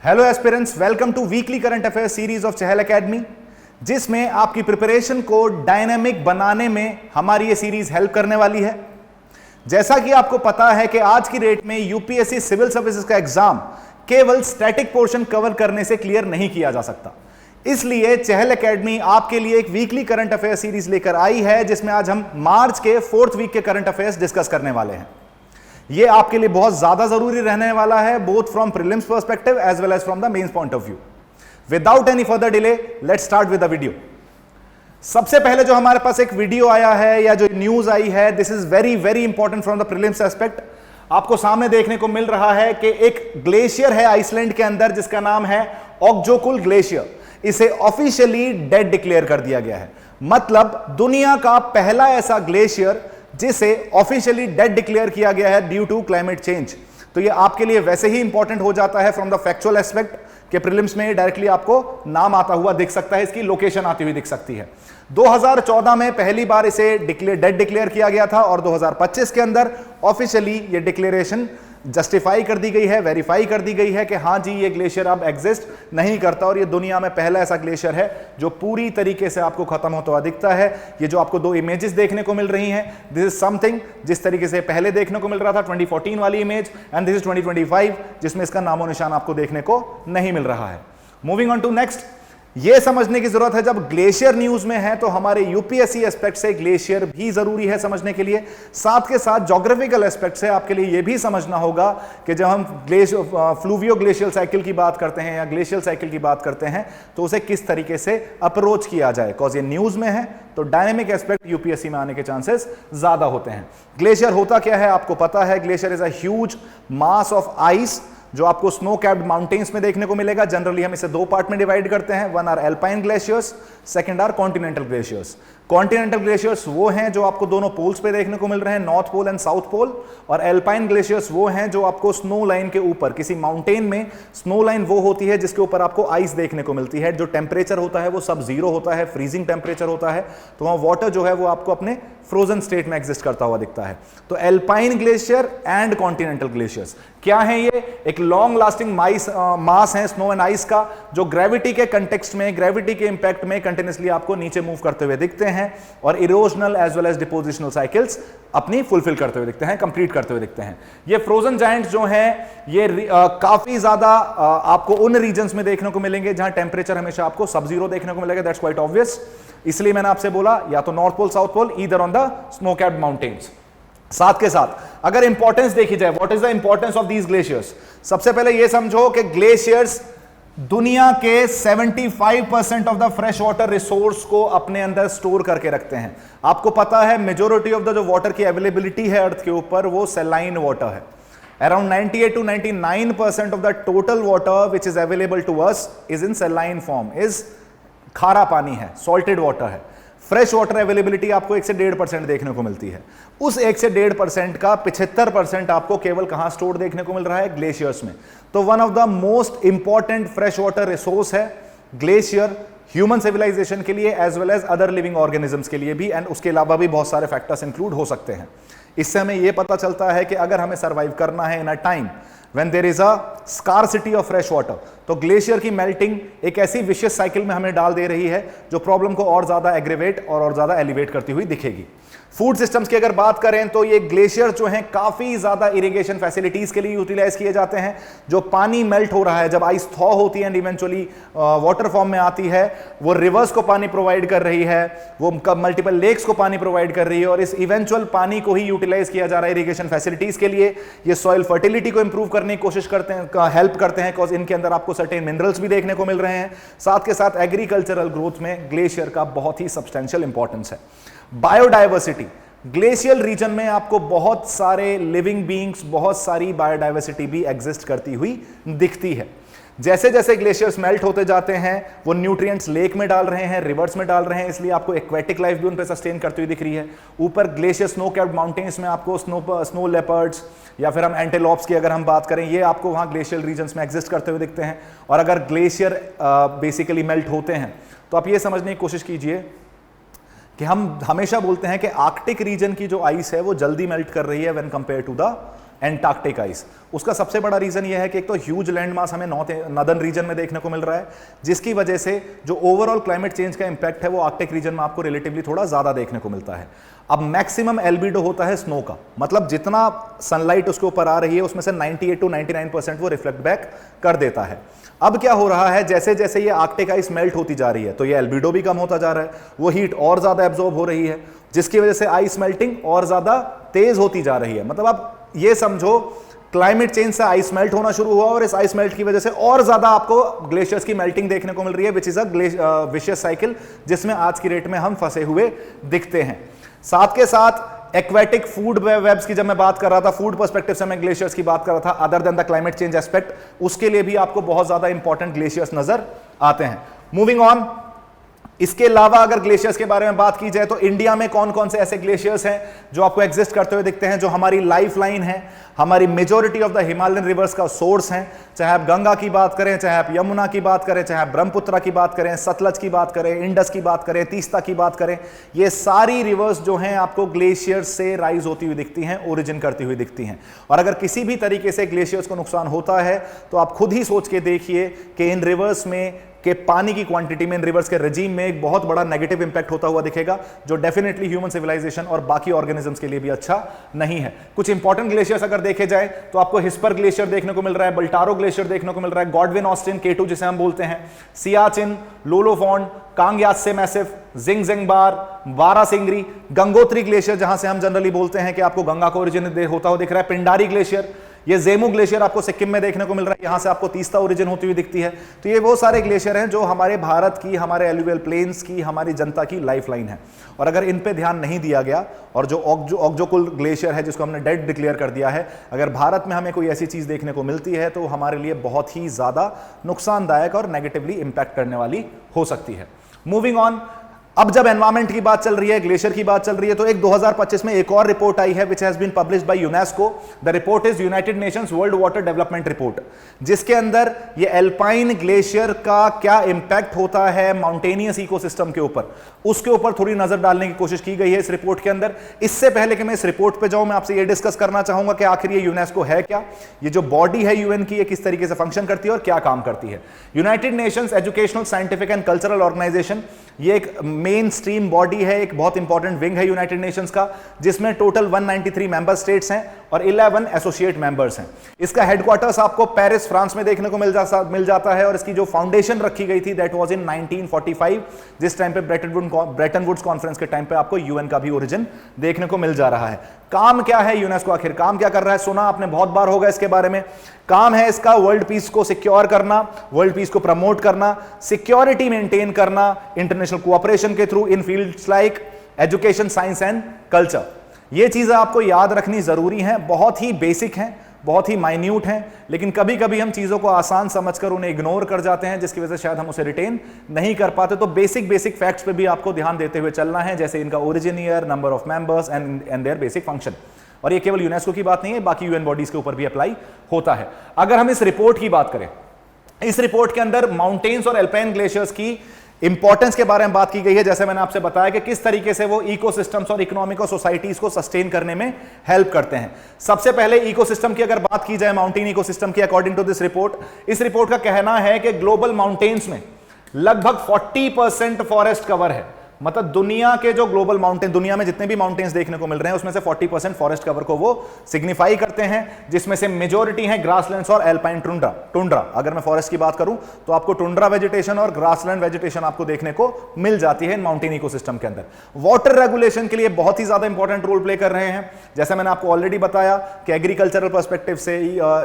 Hello aspirants, welcome to weekly current affairs series of Chahal academy, जिसमें आपकी preparation को dynamic बनाने में हमारी ये सीरीज हेल्प करने वाली है। जैसा कि आपको पता है कि आज की डेट में यूपीएससी सिविल सर्विसेज का एग्जाम केवल स्टैटिक पोर्शन कवर करने से क्लियर नहीं किया जा सकता। इसलिए चहल एकेडमी आपके लिए एक वीकली करंट अफेयर सीरीज लेकर आई है, जिसमें आज हम मार्च के 4th वीक के करंट अफेयर्स डिस्कस करने वाले हैं। ये आपके लिए बहुत ज्यादा जरूरी रहने वाला है, both from prelims perspective as well as from the mains point of view. Without any further delay, let's start with the video. सबसे पहले जो हमारे पास एक वीडियो आया है या जो न्यूज आई है, this is very very important from the prelims aspect. आपको सामने देखने को मिल रहा है कि एक ग्लेशियर है आइसलैंड के अंदर जिसका नाम है ओक्जोकुल ग्लेशियर। इसे ऑफिशियली डेड डिक्लेयर कर दिया गया है। मतलब दुनिया का पहला ऐसा ग्लेशियर जिसे ऑफिशियली डेड डिक्लेयर किया गया है ड्यू टू क्लाइमेट चेंज। तो ये आपके लिए वैसे ही इंपॉर्टेंट हो जाता है फ्रॉम द फैक्चुअल एस्पेक्ट के प्रीलिम्स में डायरेक्टली आपको नाम आता हुआ दिख सकता है, इसकी लोकेशन आती हुई दिख सकती है। 2014 में पहली बार इसे डेड डिक्लेयर किया गया था और 2025 के अंदर ऑफिशियली ये डिक्लेरेशन जस्टिफाई कर दी गई है, वेरीफाई कर दी गई है कि हाँ जी, ये ग्लेशियर अब एग्जिस्ट नहीं करता और ये दुनिया में पहला ऐसा ग्लेशियर है जो पूरी तरीके से आपको खत्म होता हुआ दिखता है। ये जो आपको दो इमेजेस देखने को मिल रही हैं, दिस इज समथिंग जिस तरीके से पहले देखने को मिल रहा था 2014 वाली इमेज, एंड दिस इज 2025 जिसमें इसका नामो निशान आपको देखने को नहीं मिल रहा है। मूविंग ऑन टू नेक्स्ट, यह समझने की जरूरत है, जब ग्लेशियर न्यूज में है तो हमारे यूपीएससी एस्पेक्ट से ग्लेशियर भी जरूरी है समझने के लिए। साथ के साथ ज्योग्राफिकल एस्पेक्ट से आपके लिए यह भी समझना होगा कि जब हम फ्लूवियो ग्लेशियल साइकिल की बात करते हैं या ग्लेशियल साइकिल की बात करते हैं तो उसे किस तरीके से अप्रोच किया जाए। बिकॉज ये न्यूज में है तो डायनेमिक एस्पेक्ट यूपीएससी में आने के चांसेस ज्यादा होते हैं। ग्लेशियर होता क्या है आपको पता है। Glacier is a huge mass of ice जो आपको स्नो कैप्ड माउंटेन्स में देखने को मिलेगा। जनरली हम इसे दो पार्ट में डिवाइड करते हैं, one are alpine glaciers, second are continental glaciers. Continental glaciers वो हैं जो आपको दोनों पोल्स पे देखने को मिल रहे हैं, north pole and south pole, और एल्पाइन ग्लेशियर्स वो हैं जो आपको स्नो लाइन के ऊपर, किसी माउंटेन में स्नो लाइन वो होती है जिसके ऊपर आपको आइस देखने को मिलती है। जो टेम्परेचर होता है वो सब जीरो होता है, फ्रीजिंग टेम्परेचर होता है, तो वहां वाटर जो है वो आपको अपने फ्रोजन स्टेट में एग्जिस्ट करता हुआ दिखता है। तो alpine glacier and continental glaciers क्या है? ये एक लॉन्ग लास्टिंग मास है स्नो एंड आइस का, जो ग्रेविटी के कंटेक्स्ट में, ग्रेविटी के इंपैक्ट में कंटिन्यूअसली आपको नीचे मूव करते हुए दिखते हैं और erosional as well as depositional cycles अपनी फुलफिल करते हुए दिखते हैं, कंप्लीट करते हुए दिखते हैं। ये फ्रोजन जायंट्स जो हैं ये काफी ज्यादा आपको उन रीजन्स में देखने को मिलेंगे जहां टेम्परेचर हमेशा आपको सब जीरो देखने को मिलेगा। That's quite obvious. इसलिए मैंने आपसे बोला या तो north pole south pole, either on the snow capped mountains. साथ के साथ अगर इंपॉर्टेंस देखी जाए, what is the importance of these glaciers, सबसे पहले यह समझो कि ग्लेशियर्स दुनिया के 75% of the fresh water resource को अपने अंदर स्टोर करके रखते हैं। आपको पता है मेजॉरिटी ऑफ द जो वाटर की अवेलेबिलिटी है अर्थ के ऊपर वो सैलाइन वाटर है। Around 98 to 99% of the total water which is available to us is in saline form, is खारा पानी है, सॉल्टेड वाटर है। फ्रेश वाटर अवेलेबिलिटी आपको 1 से 1.5% देखने को मिलती है। उस 1 से 1.5% का 75% आपको केवल कहां स्टोर देखने को मिल रहा है? ग्लेशियर्स में। तो one of the most important fresh water resource है ग्लेशियर, ह्यूमन सिविलाइजेशन के लिए as well as other living organisms के लिए भी, एंड उसके अलावा भी बहुत सारे फैक्टर्स इंक्लूड हो सकते हैं। इससे हमें यह पता चलता है कि अगर हमें सर्वाइव करना है in a time when there is a scarcity of fresh water, तो ग्लेशियर की मेल्टिंग एक ऐसी विशियस साइकिल में हमें डाल दे रही है जो प्रॉब्लम को और ज्यादा एग्रीवेट और ज्यादा एलिवेट करती हुई दिखेगी। फूड सिस्टम्स की अगर बात करें तो ये ग्लेशियर जो हैं काफी ज्यादा इरिगेशन फैसिलिटीज के लिए यूटिलाइज किए जाते हैं। जो पानी मेल्ट हो रहा है, जब आइस थॉ होती है एंड इवेंचुअली वाटर फॉर्म में आती है, वो रिवर्स को पानी प्रोवाइड कर रही है, वो मल्टीपल लेक्स को पानी प्रोवाइड कर रही है, और इस इवेंचुअल पानी को ही यूटिलाइज किया जा रहा है इरिगेशन फैसिलिटीज के लिए। ये सॉइल फर्टिलिटी को इंप्रूव करने की कोशिश करते हैं, हेल्प करते हैं, बिकॉज इनके अंदर आपको सर्टेन मिनरल्स भी देखने को मिल रहे हैं। साथ के साथ एग्रीकल्चरल ग्रोथ में ग्लेशियर का बहुत ही सब्सटेंशियल इंपॉर्टेंस है। बायोडाइवर्सिटी, ग्लेशियल रीजन में आपको बहुत सारे लिविंग बीइंग्स, बहुत सारी बायोडाइवर्सिटी भी एग्जिस्ट करती हुई दिखती है। जैसे जैसे ग्लेशियर्स मेल्ट होते जाते हैं वो न्यूट्रिएंट्स लेक में डाल रहे हैं, रिवर्स में डाल रहे हैं, इसलिए आपको एक्वेटिक लाइफ भी उन पर सस्टेन करती हुई दिख रही है। ऊपर ग्लेशियर स्नो कैप्ड माउंटेन्स में आपको स्नो लेपर्ड्स या फिर हम एंटेलोप्स की अगर हम बात करें, ये आपको वहाँ ग्लेशियल रीजन्स में एग्जिस्ट करते हुए दिखते हैं। और अगर ग्लेशियर बेसिकली मेल्ट होते हैं तो आप ये समझने की कोशिश कीजिए कि हम हमेशा बोलते हैं कि आर्कटिक रीजन की जो आइस है वो जल्दी मेल्ट कर रही है when compare to the Antarctic ice. उसका सबसे बड़ा रीजन यह है कि एक तो ह्यूज लैंड मास हमें नॉर्दर्न रीजन में देखने को मिल रहा है, जिसकी वजह से जो ओवरऑल क्लाइमेट चेंज का इंपैक्ट है वो आर्कटिक रीजन में आपको रिलेटिवली थोड़ा ज्यादा देखने को मिलता है। अब मैक्सिमम एल्बिडो होता है स्नो का, मतलब जितना सनलाइट उसके ऊपर आ रही है उसमें से 98 to 99% वो रिफ्लेक्ट बैक कर देता है। अब क्या हो रहा है, जैसे जैसे ये आर्कटिक आइस मेल्ट होती जा रही है तो ये एल्बिडो भी कम होता जा रहा है, वो हीट और ज्यादा एब्जॉर्ब हो रही है, जिसकी वजह से आइस मेल्टिंग और ज्यादा तेज होती जा रही है। मतलब आप ये समझो क्लाइमेट चेंज से आइस मेल्ट होना शुरू हुआ और इस आइस मेल्ट की वजह से और ज्यादा आपको ग्लेशियर्स की मेल्टिंग देखने को मिल रही है, which is a vicious cycle जिसमें आज की डेट में हम फंसे हुए दिखते हैं। साथ के साथ एक्वेटिक फूड वेब्स की जब मैं बात कर रहा था, फूड पर्सपेक्टिव से मैं ग्लेशियर्स की बात कर रहा था, other than the climate change aspect, उसके लिए भी आपको बहुत ज्यादा इंपॉर्टेंट ग्लेशियर्स नजर आते हैं। मूविंग ऑन, इसके अलावा अगर ग्लेशियर्स के बारे में बात की जाए तो इंडिया में कौन कौन से ऐसे ग्लेशियर्स हैं जो आपको एग्जिस्ट करते हुए दिखते हैं, जो हमारी लाइफ लाइन है, हमारी majority of the Himalayan reverse का सोर्स हैं। चाहे आप गंगा की बात करें, चाहे आप यमुना की बात करें, चाहे आप ब्रह्मपुत्र की बात करें, सतलज की बात करें, इंडस की बात करें, तीस्ता की बात करें, ये सारी रिवर्स जो हैं आपको ग्लेशियर से राइज होती हुई दिखती हैं, ओरिजिन करती हुई दिखती हैं। और अगर किसी भी तरीके से ग्लेशियर्स को नुकसान होता है तो आप खुद ही सोच के देखिए कि इन रिवर्स में के पानी की क्वांटिटी में, इन रिवर्स के रेजिम में एक बहुत बड़ा नेगेटिव इंपैक्ट होता हुआ दिखेगा, जो डेफिनेटली ह्यूमन सिविलाइजेशन और बाकी ऑर्गेनिजम्स के लिए भी अच्छा नहीं है। कुछ इंपॉर्टेंट ग्लेशियर्स अगर देखे जाए तो आपको हिस्पर ग्लेशियर देखने को मिल रहा है, बल्टारो ग्लेशियर देखने को मिल रहा है, गॉडविन ऑस्टिन K2 जिसे हम बोलते हैं, सियाचिन, लोलोफॉन्ड, कांग यात्से मैसिव, जिंगजिंगबार, बारासिंगरी, गंगोत्री ग्लेशियर जहां से हम जनरली बोलते हैं कि आपको गंगा का ओरिजिन होता हुआ दिख रहा है, पिंडारी ग्लेशियर, ये जेमू ग्लेशियर आपको सिक्किम में देखने को मिल रहा है, यहां से आपको तीस्ता ओरिजिन होती हुई दिखती है। तो ये वो सारे ग्लेशियर हैं जो हमारे भारत की, हमारे एलुवियल प्लेन्स की, हमारी जनता की लाइफलाइन है। और अगर इन पे ध्यान नहीं दिया गया और जो ओक्जोकुल ग्लेशियर है जिसको हमने डेड डिक्लेयर कर दिया है, अगर भारत में हमें कोई ऐसी चीज देखने को मिलती है तो हमारे लिए बहुत ही ज्यादा नुकसानदायक और नेगेटिवली इंपैक्ट करने वाली हो सकती है। मूविंग ऑन, अब जब एनवायरमेंट की बात चल रही है, ग्लेशियर की बात चल रही है, तो एक 2025 में एक और रिपोर्ट आई है which has been published by UNESCO. The report is United Nations World Water Development Report, जिसके अंदर ये एल्पाइन ग्लेशियर का क्या इंपैक्ट होता है माउंटेनियस इकोसिस्टम के ऊपर, उसके ऊपर थोड़ी नजर डालने की कोशिश की गई है इस रिपोर्ट के अंदर। इससे पहले कि मैं इस रिपोर्ट पे जाऊं, मैं आपसे ये डिस्कस करना चाहूंगा कि आखिर ये यूनेस्को है क्या, ये जो बॉडी है यूएन की, ये किस तरीके से फंक्शन करती है और क्या काम करती है। United Nations Educational, Scientific and Cultural Organisation, ये एक मेन स्ट्रीम बॉडी है, एक बहुत इंपॉर्टेंट विंग है यूनाइटेड नेशंस का, जिसमें टोटल 193 मेंबर स्टेट्स हैं और 11 एसोसिएट मेंबर्स हैं। इसका हेडक्वार्टर्स आपको पेरिस फ्रांस में देखने को मिल जाता है और इसकी जो फाउंडेशन रखी गई थी दैट वाज इन 1945, जिस टाइम पे ब्रेटन वुड्स कॉन्फ्रेंस के टाइम पे आपको यूएन का भी ओरिजिन देखने को मिल जा रहा है। काम क्या है यूनेस्को, आखिर काम क्या कर रहा है, सुना आपने बहुत बार होगा इसके बारे में। काम है इसका वर्ल्ड पीस को सिक्योर करना, वर्ल्ड पीस को प्रमोट करना, सिक्योरिटी मेंटेन करना इंटरनेशनल कोऑपरेशन के through in fields like education, science and culture. ये चीजें आपको याद रखनी जरूरी हैं, बहुत ही बेसिक हैं, बहुत ही माइन्यूट हैं, लेकिन कभी कभी हम चीजों को आसान समझकर उन्हें इग्नोर कर जाते हैं, जिसकी वजह से शायद हम उसे रिटेन नहीं कर पाते। तो बेसिक फैक्ट्स पे भी आपको ध्यान देते हुए चलना है, जैसे इनका origin year, number of members and their basic function. और ये केवल यूनेस्को की बात नहीं है, बाकी यूएन बॉडीज के ऊपर भी अप्लाई होता है। अगर हम इस रिपोर्ट की बात करें, इस रिपोर्ट के अंदर माउंटेन्स और एल्पाइन ग्लेशियर्स की इंपॉर्टेंस के बारे में बात की गई है। जैसे मैंने आपसे बताया कि किस तरीके से वो इकोसिस्टम्स और इकोनॉमिक और सोसाइटीज को सस्टेन करने में हेल्प करते हैं। सबसे पहले इकोसिस्टम की अगर बात की जाए, माउंटेन इकोसिस्टम की, अकॉर्डिंग टू दिस रिपोर्ट, इस रिपोर्ट का कहना है कि ग्लोबल माउंटेन्स में लगभग 40% फॉरेस्ट कवर है। मतलब दुनिया के जो ग्लोबल माउंटेन, दुनिया में जितने भी माउंटेन्स देखने को मिल रहे हैं उसमें से 40% फॉरेस्ट कवर को वो सिग्निफाई करते हैं, जिसमें से मेजॉरिटी है ग्रासलैंड्स और एल्पाइन टुंड्रा। अगर मैं फॉरेस्ट की बात करूं तो आपको टुंड्रा वेजिटेशन और ग्रासलैंड वेजिटेशन आपको देखने को मिल जाती है इन माउंटेन इकोसिस्टम के अंदर। वाटर रेगुलेशन के लिए बहुत ही ज्यादा इंपॉर्टेंट रोल प्ले कर रहे हैं। जैसे मैंने आपको ऑलरेडी बताया कि एग्रीकल्चरल पर्सपेक्टिव से,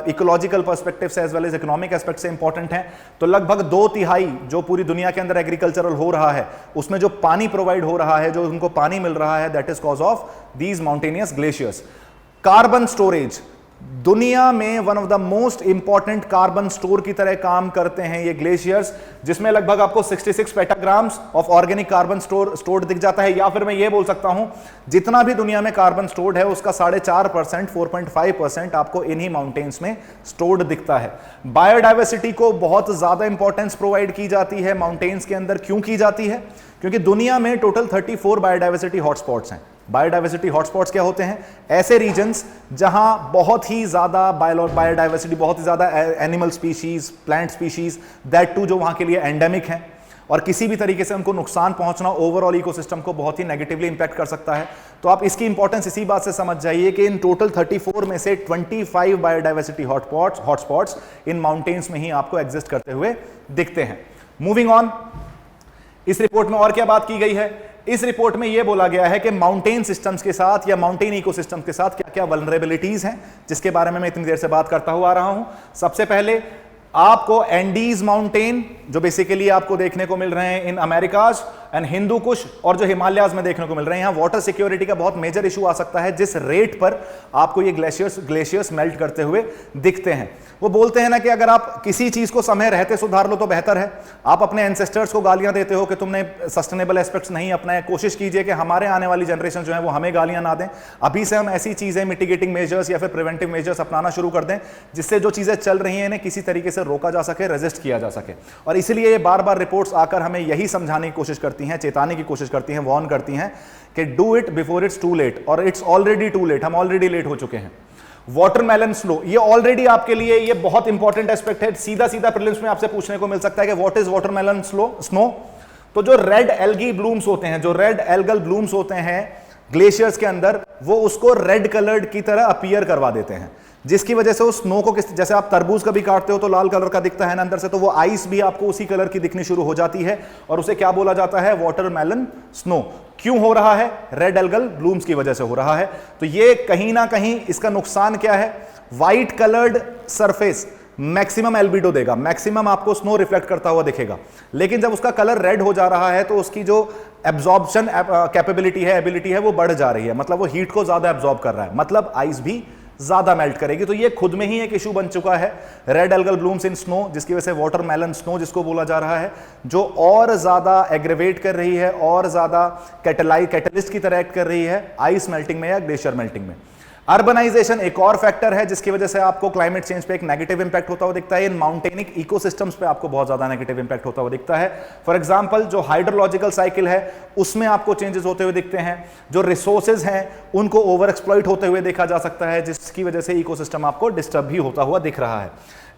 इकोलॉजिकल पर्सपेक्टिव से, as well as economic aspect से इंपॉर्टेंट है। तो लगभग 2/3 जो पूरी दुनिया के अंदर एग्रीकल्चरल हो रहा है उसमें जो पानी प्रोवाइड हो रहा है, जो उनको पानी मिल रहा है, that is cause of these mountainous glaciers. Carbon storage, दुनिया में one of the most important carbon store की तरह काम करते हैं ये ग्लेशियर्स, जिसमें लगभग आपको 66 पेटाग्राम्स ऑफ ऑर्गेनिक कार्बन स्टोर्ड दिख जाता है। या फिर मैं ये बोल सकता हूं, जितना भी दुनिया में कार्बन स्टोर्ड है उसका 4.5%, 4.5% आपको इन्हीं माउंटेन्स में स्टोर्ड दिखता है। बायोडाइवर्सिटी को बहुत ज्यादा इंपॉर्टेंस प्रोवाइड की जाती है माउंटेन्स के अंदर। क्यों की जाती है? क्योंकि दुनिया में टोटल 34 बायोडाइवर्सिटी हॉटस्पॉट्स हैं। बायोडाइवर्सिटी हॉटस्पॉट्स क्या होते हैं? ऐसे रीजन्स जहां बहुत ही ज्यादा बायोडाइवर्सिटी, बहुत ही ज्यादा animal species, plant species, that too जो वहां के लिए एंडेमिक हैं और किसी भी तरीके से उनको नुकसान पहुंचना ओवरऑल इकोसिस्टम को बहुत ही नेगेटिवली इंपैक्ट कर सकता है। तो आप इसकी इंपॉर्टेंस इसी बात से समझ जाइए कि इन टोटल 34 में से 25 बायोडाइवर्सिटी हॉटस्पॉट्स इन माउंटेन्स में ही आपको एग्जिस्ट करते हुए दिखते हैं। मूविंग ऑन, इस रिपोर्ट में और क्या बात की गई है? इस रिपोर्ट में यह बोला गया है कि माउंटेन सिस्टम्स के साथ या माउंटेन इकोसिस्टम के साथ क्या क्या वल्नरेबिलिटीज हैं, जिसके बारे में मैं इतनी देर से बात करता हुआ आ रहा हूं। सबसे पहले आपको एंडीज माउंटेन जो बेसिकली आपको देखने को मिल रहे हैं इन अमेरिकाज एंड हिंदू कुश और जो हिमालयाज में देखने को मिल रहे हैं, यहां वाटर सिक्योरिटी का बहुत मेजर इशू आ सकता है जिस रेट पर आपको ये ग्लेशियर्स मेल्ट करते हुए दिखते हैं। वो बोलते हैं ना कि अगर आप किसी चीज को समय रहते सुधार लो तो बेहतर है। आप अपने एंसेस्टर्स को गालियां देते हो कि तुमने सस्टेनेबल एस्पेक्ट्स नहीं अपनाए, कोशिश कीजिए कि हमारे आने वाली जनरेशन जो है वो हमें गालियां ना दें। अभी से हम ऐसी चीजें, मिटिगेटिंग मेजर्स या फिर प्रिवेंटिव मेजर्स अपनाना शुरू कर दें जिससे जो चीजें चल रही हैं इन्हें किसी तरीके से रोका जा सके, रेजिस्ट किया जा सके। और इसलिए ये बार बार रिपोर्ट्स आकर हमें यही समझाने की कोशिश करती हैं, चेताने की कोशिश करती हैं, वार्न करती हैं कि do it before it's too late, और इट्स ऑलरेडी टू लेट, हम ऑलरेडी लेट हो चुके हैं। वाटरमेलन स्नो, ये ऑलरेडी आपके लिए ये बहुत इंपॉर्टेंट एस्पेक्ट है। सीधा सीधा प्रीलिम्स में आपसे पूछने को मिल सकता है कि व्हाट इज वाटरमेलन स्नो। तो जो रेड एल्गी ब्लूम्स होते हैं, जो रेड एल्गल ब्लूम्स होते हैं ग्लेशियर्स के अंदर, वो उसको रेड कलर्ड की तरह अपीयर करवा देते हैं, जिसकी वजह से उस स्नो को जैसे आप तरबूज कभी काटते हो तो लाल कलर का दिखता है ना अंदर से, तो वो आइस भी आपको उसी कलर की दिखनी शुरू हो जाती है और उसे क्या बोला जाता है? Watermelon snow. क्यों हो रहा है? रेड एल्गल ब्लूम्स की वजह से हो रहा है। तो ये कहीं ना कहीं इसका नुकसान क्या है? White coloured surface maximum albedo देगा, मैक्सिमम आपको स्नो रिफ्लेक्ट करता हुआ दिखेगा, लेकिन जब उसका कलर रेड हो जा रहा है तो उसकी जो एब्जॉर्प्शन कैपेबिलिटी है, एबिलिटी है, वो बढ़ जा रही है। मतलब वो हीट को ज्यादा एब्जॉर्ब कर रहा है, मतलब आइस भी ज्यादा मेल्ट करेगी। तो ये खुद में ही एक इशू बन चुका है, red algal blooms in snow, जिसकी वजह से वाटरमेलन स्नो जिसको बोला जा रहा है, जो और ज्यादा एग्रेवेट कर रही है और ज्यादा कैटलिस्ट की तरह एक्ट कर रही है आइस मेल्टिंग में या ग्लेशियर मेल्टिंग में। अर्बनाइजेशन एक और फैक्टर है जिसकी वजह से आपको क्लाइमेट चेंज पे एक नेगेटिव इंपैक्ट होता हुआ दिखता है। इन माउंटेनिक इकोसिस्टम्स पे आपको बहुत ज्यादा नेगेटिव इंपैक्ट होता हुआ दिखता है। फॉर एग्जांपल जो हाइड्रोलॉजिकल साइकिल है उसमें आपको चेंजेस होते हुए दिखते हैं, जो रिसोर्सेज हैं उनको ओवर एक्सप्लॉइट होते हुए देखा जा सकता है, जिसकी वजह से इकोसिस्टम आपको डिस्टर्ब भी होता हुआ दिख रहा है।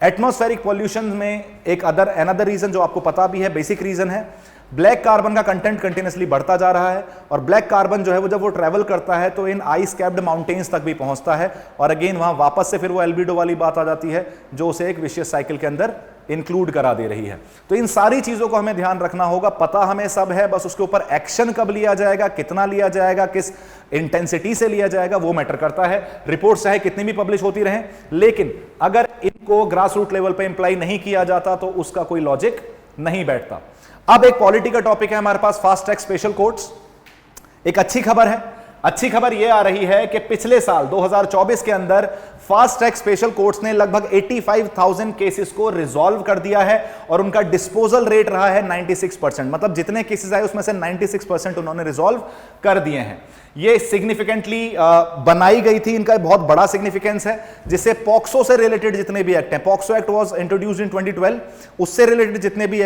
एटमॉस्फेरिक पॉल्यूशन में एक अनदर रीजन जो आपको पता भी है, बेसिक रीजन है, ब्लैक कार्बन का कंटेंट कंटिन्यूअसली बढ़ता जा रहा है और ब्लैक कार्बन जो है वो जब वो ट्रैवल करता है तो इन आइस कैप्ड माउंटेन्स तक भी पहुंचता है और अगेन वहां वापस से फिर वो एल्बिडो वाली बात आ जाती है जो उसे एक विशियस साइकिल के अंदर इंक्लूड करा दे रही है। तो इन सारी चीजों को हमें ध्यान रखना होगा, पता हमें सब है, बस उसके ऊपर एक्शन कब लिया जाएगा, कितना लिया जाएगा, किस इंटेंसिटी से लिया जाएगा, वो मैटर करता है। रिपोर्ट्स चाहे कितनी भी पब्लिश होती रहें, लेकिन अगर इनको ग्रास रूट लेवल पे इंप्लाई नहीं किया जाता तो उसका कोई लॉजिक नहीं बैठता। अब एक पॉलिटी का टॉपिक है हमारे पास, फास्ट ट्रैक स्पेशल कोर्ट्स। एक अच्छी खबर है, अच्छी खबर यह आ रही है कि पिछले साल 2024 के अंदर फास्ट ट्रैक स्पेशल कोर्ट्स ने लगभग 85,000 केसेस को रिजॉल्व कर दिया है और उनका डिस्पोजल रेट रहा है 96%। मतलब जितने केसेस आए उसमें से 96% उन्होंने रिजॉल्व कर दिए हैं। ये सिग्निफिकेंटली बनाई गई थी, इनका बहुत बड़ा सिग्निफिकेंस है, जिससे पॉक्सो से रिलेटेड जितने भी एक्ट हैं, POCSO act was introduced in 2012, उससे रिलेटेड जितने भी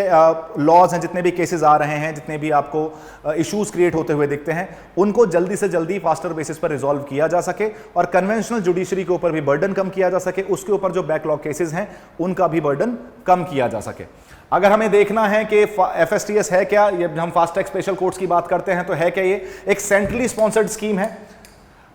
लॉज हैं, जितने भी केसेस आ रहे हैं, जितने भी आपको इश्यूज क्रिएट होते हुए दिखते हैं, उनको जल्दी से जल्दी फास्टर बेसिस पर रिजॉल्व किया जा सके और कन्वेंशनल जुडिशरी के ऊपर भी बर्डन कम किया जा सके, उसके ऊपर जो बैकलॉग केसेस हैं उनका भी बर्डन कम किया जा सके। अगर हमें देखना है कि एफएसटीएस है क्या, ये हम फास्ट ट्रैक स्पेशल कोर्ट्स की बात करते हैं तो है क्या, ये एक सेंट्रली स्पॉन्सर्ड स्कीम है।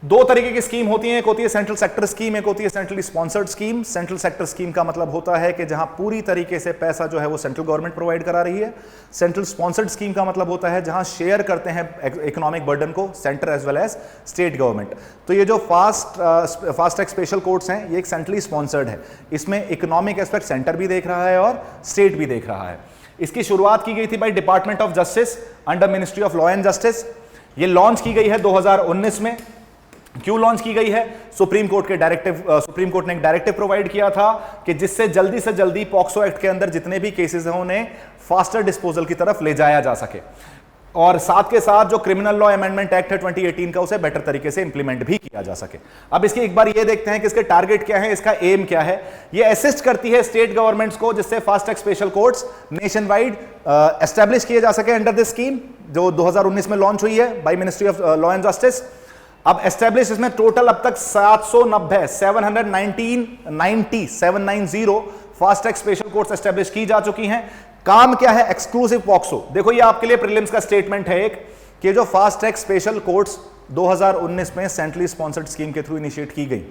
दो तरीके की स्कीम होती है, एक होती है सेंट्रल सेक्टर स्कीम, एक होती है centrally sponsored scheme. Central sector scheme का मतलब होता है कि जहां पूरी तरीके से पैसा जो है वो सेंट्रल गवर्नमेंट प्रोवाइड करा रही है। सेंट्रल स्पॉन्सर्ड स्कीम का मतलब होता है जहां शेयर करते हैं इकोनॉमिक बर्डन को centre as well as state government. तो ये जो फास्ट ट्रैक स्पेशल कोर्ट्स हैं ये एक सेंट्रली स्पॉन्सर्ड है, इसमें इकोनॉमिक एस्पेक्ट सेंटर भी देख रहा है और स्टेट भी देख रहा है। इसकी शुरुआत की गई थी by department of justice under ministry of law and justice. ये लॉन्च की गई है 2019 में। क्यों लॉन्च की गई है? सुप्रीम कोर्ट ने एक डायरेक्टिव प्रोवाइड किया था कि जिससे जल्दी से जल्दी पॉक्सो एक्ट के अंदर जितने भी केसेस हैं उन्हें फास्टर डिस्पोजल की तरफ ले जाया जा सके। और साथ के साथ जो क्रिमिनल लॉ अमेंडमेंट एक्ट है 2018 का, उसे बेटर तरीके से इंप्लीमेंट भी किया जा सके। अब इसकी एक बार ये देखते हैं कि इसके टारगेट क्या है, इसका एम क्या है। ये असिस्ट करती है स्टेट गवर्नमेंट्स को जिससे fast track special courts nation wide establish किए जा सके अंडर दिस स्कीम जो 2019 में लॉन्च हुई है by ministry of law and justice. अब एस्टेब्लिश इसमें टोटल अब तक 790 fast track special courts establish की जा चुकी हैं। काम क्या है, एक्सक्लूसिव पॉक्सो। देखो ये आपके लिए प्रीलिम्स का स्टेटमेंट है एक, कि जो फास्ट ट्रैक स्पेशल कोर्ट्स 2019 में सेंट्रली स्पॉन्सर्ड स्कीम के थ्रू इनिशिएट की गई,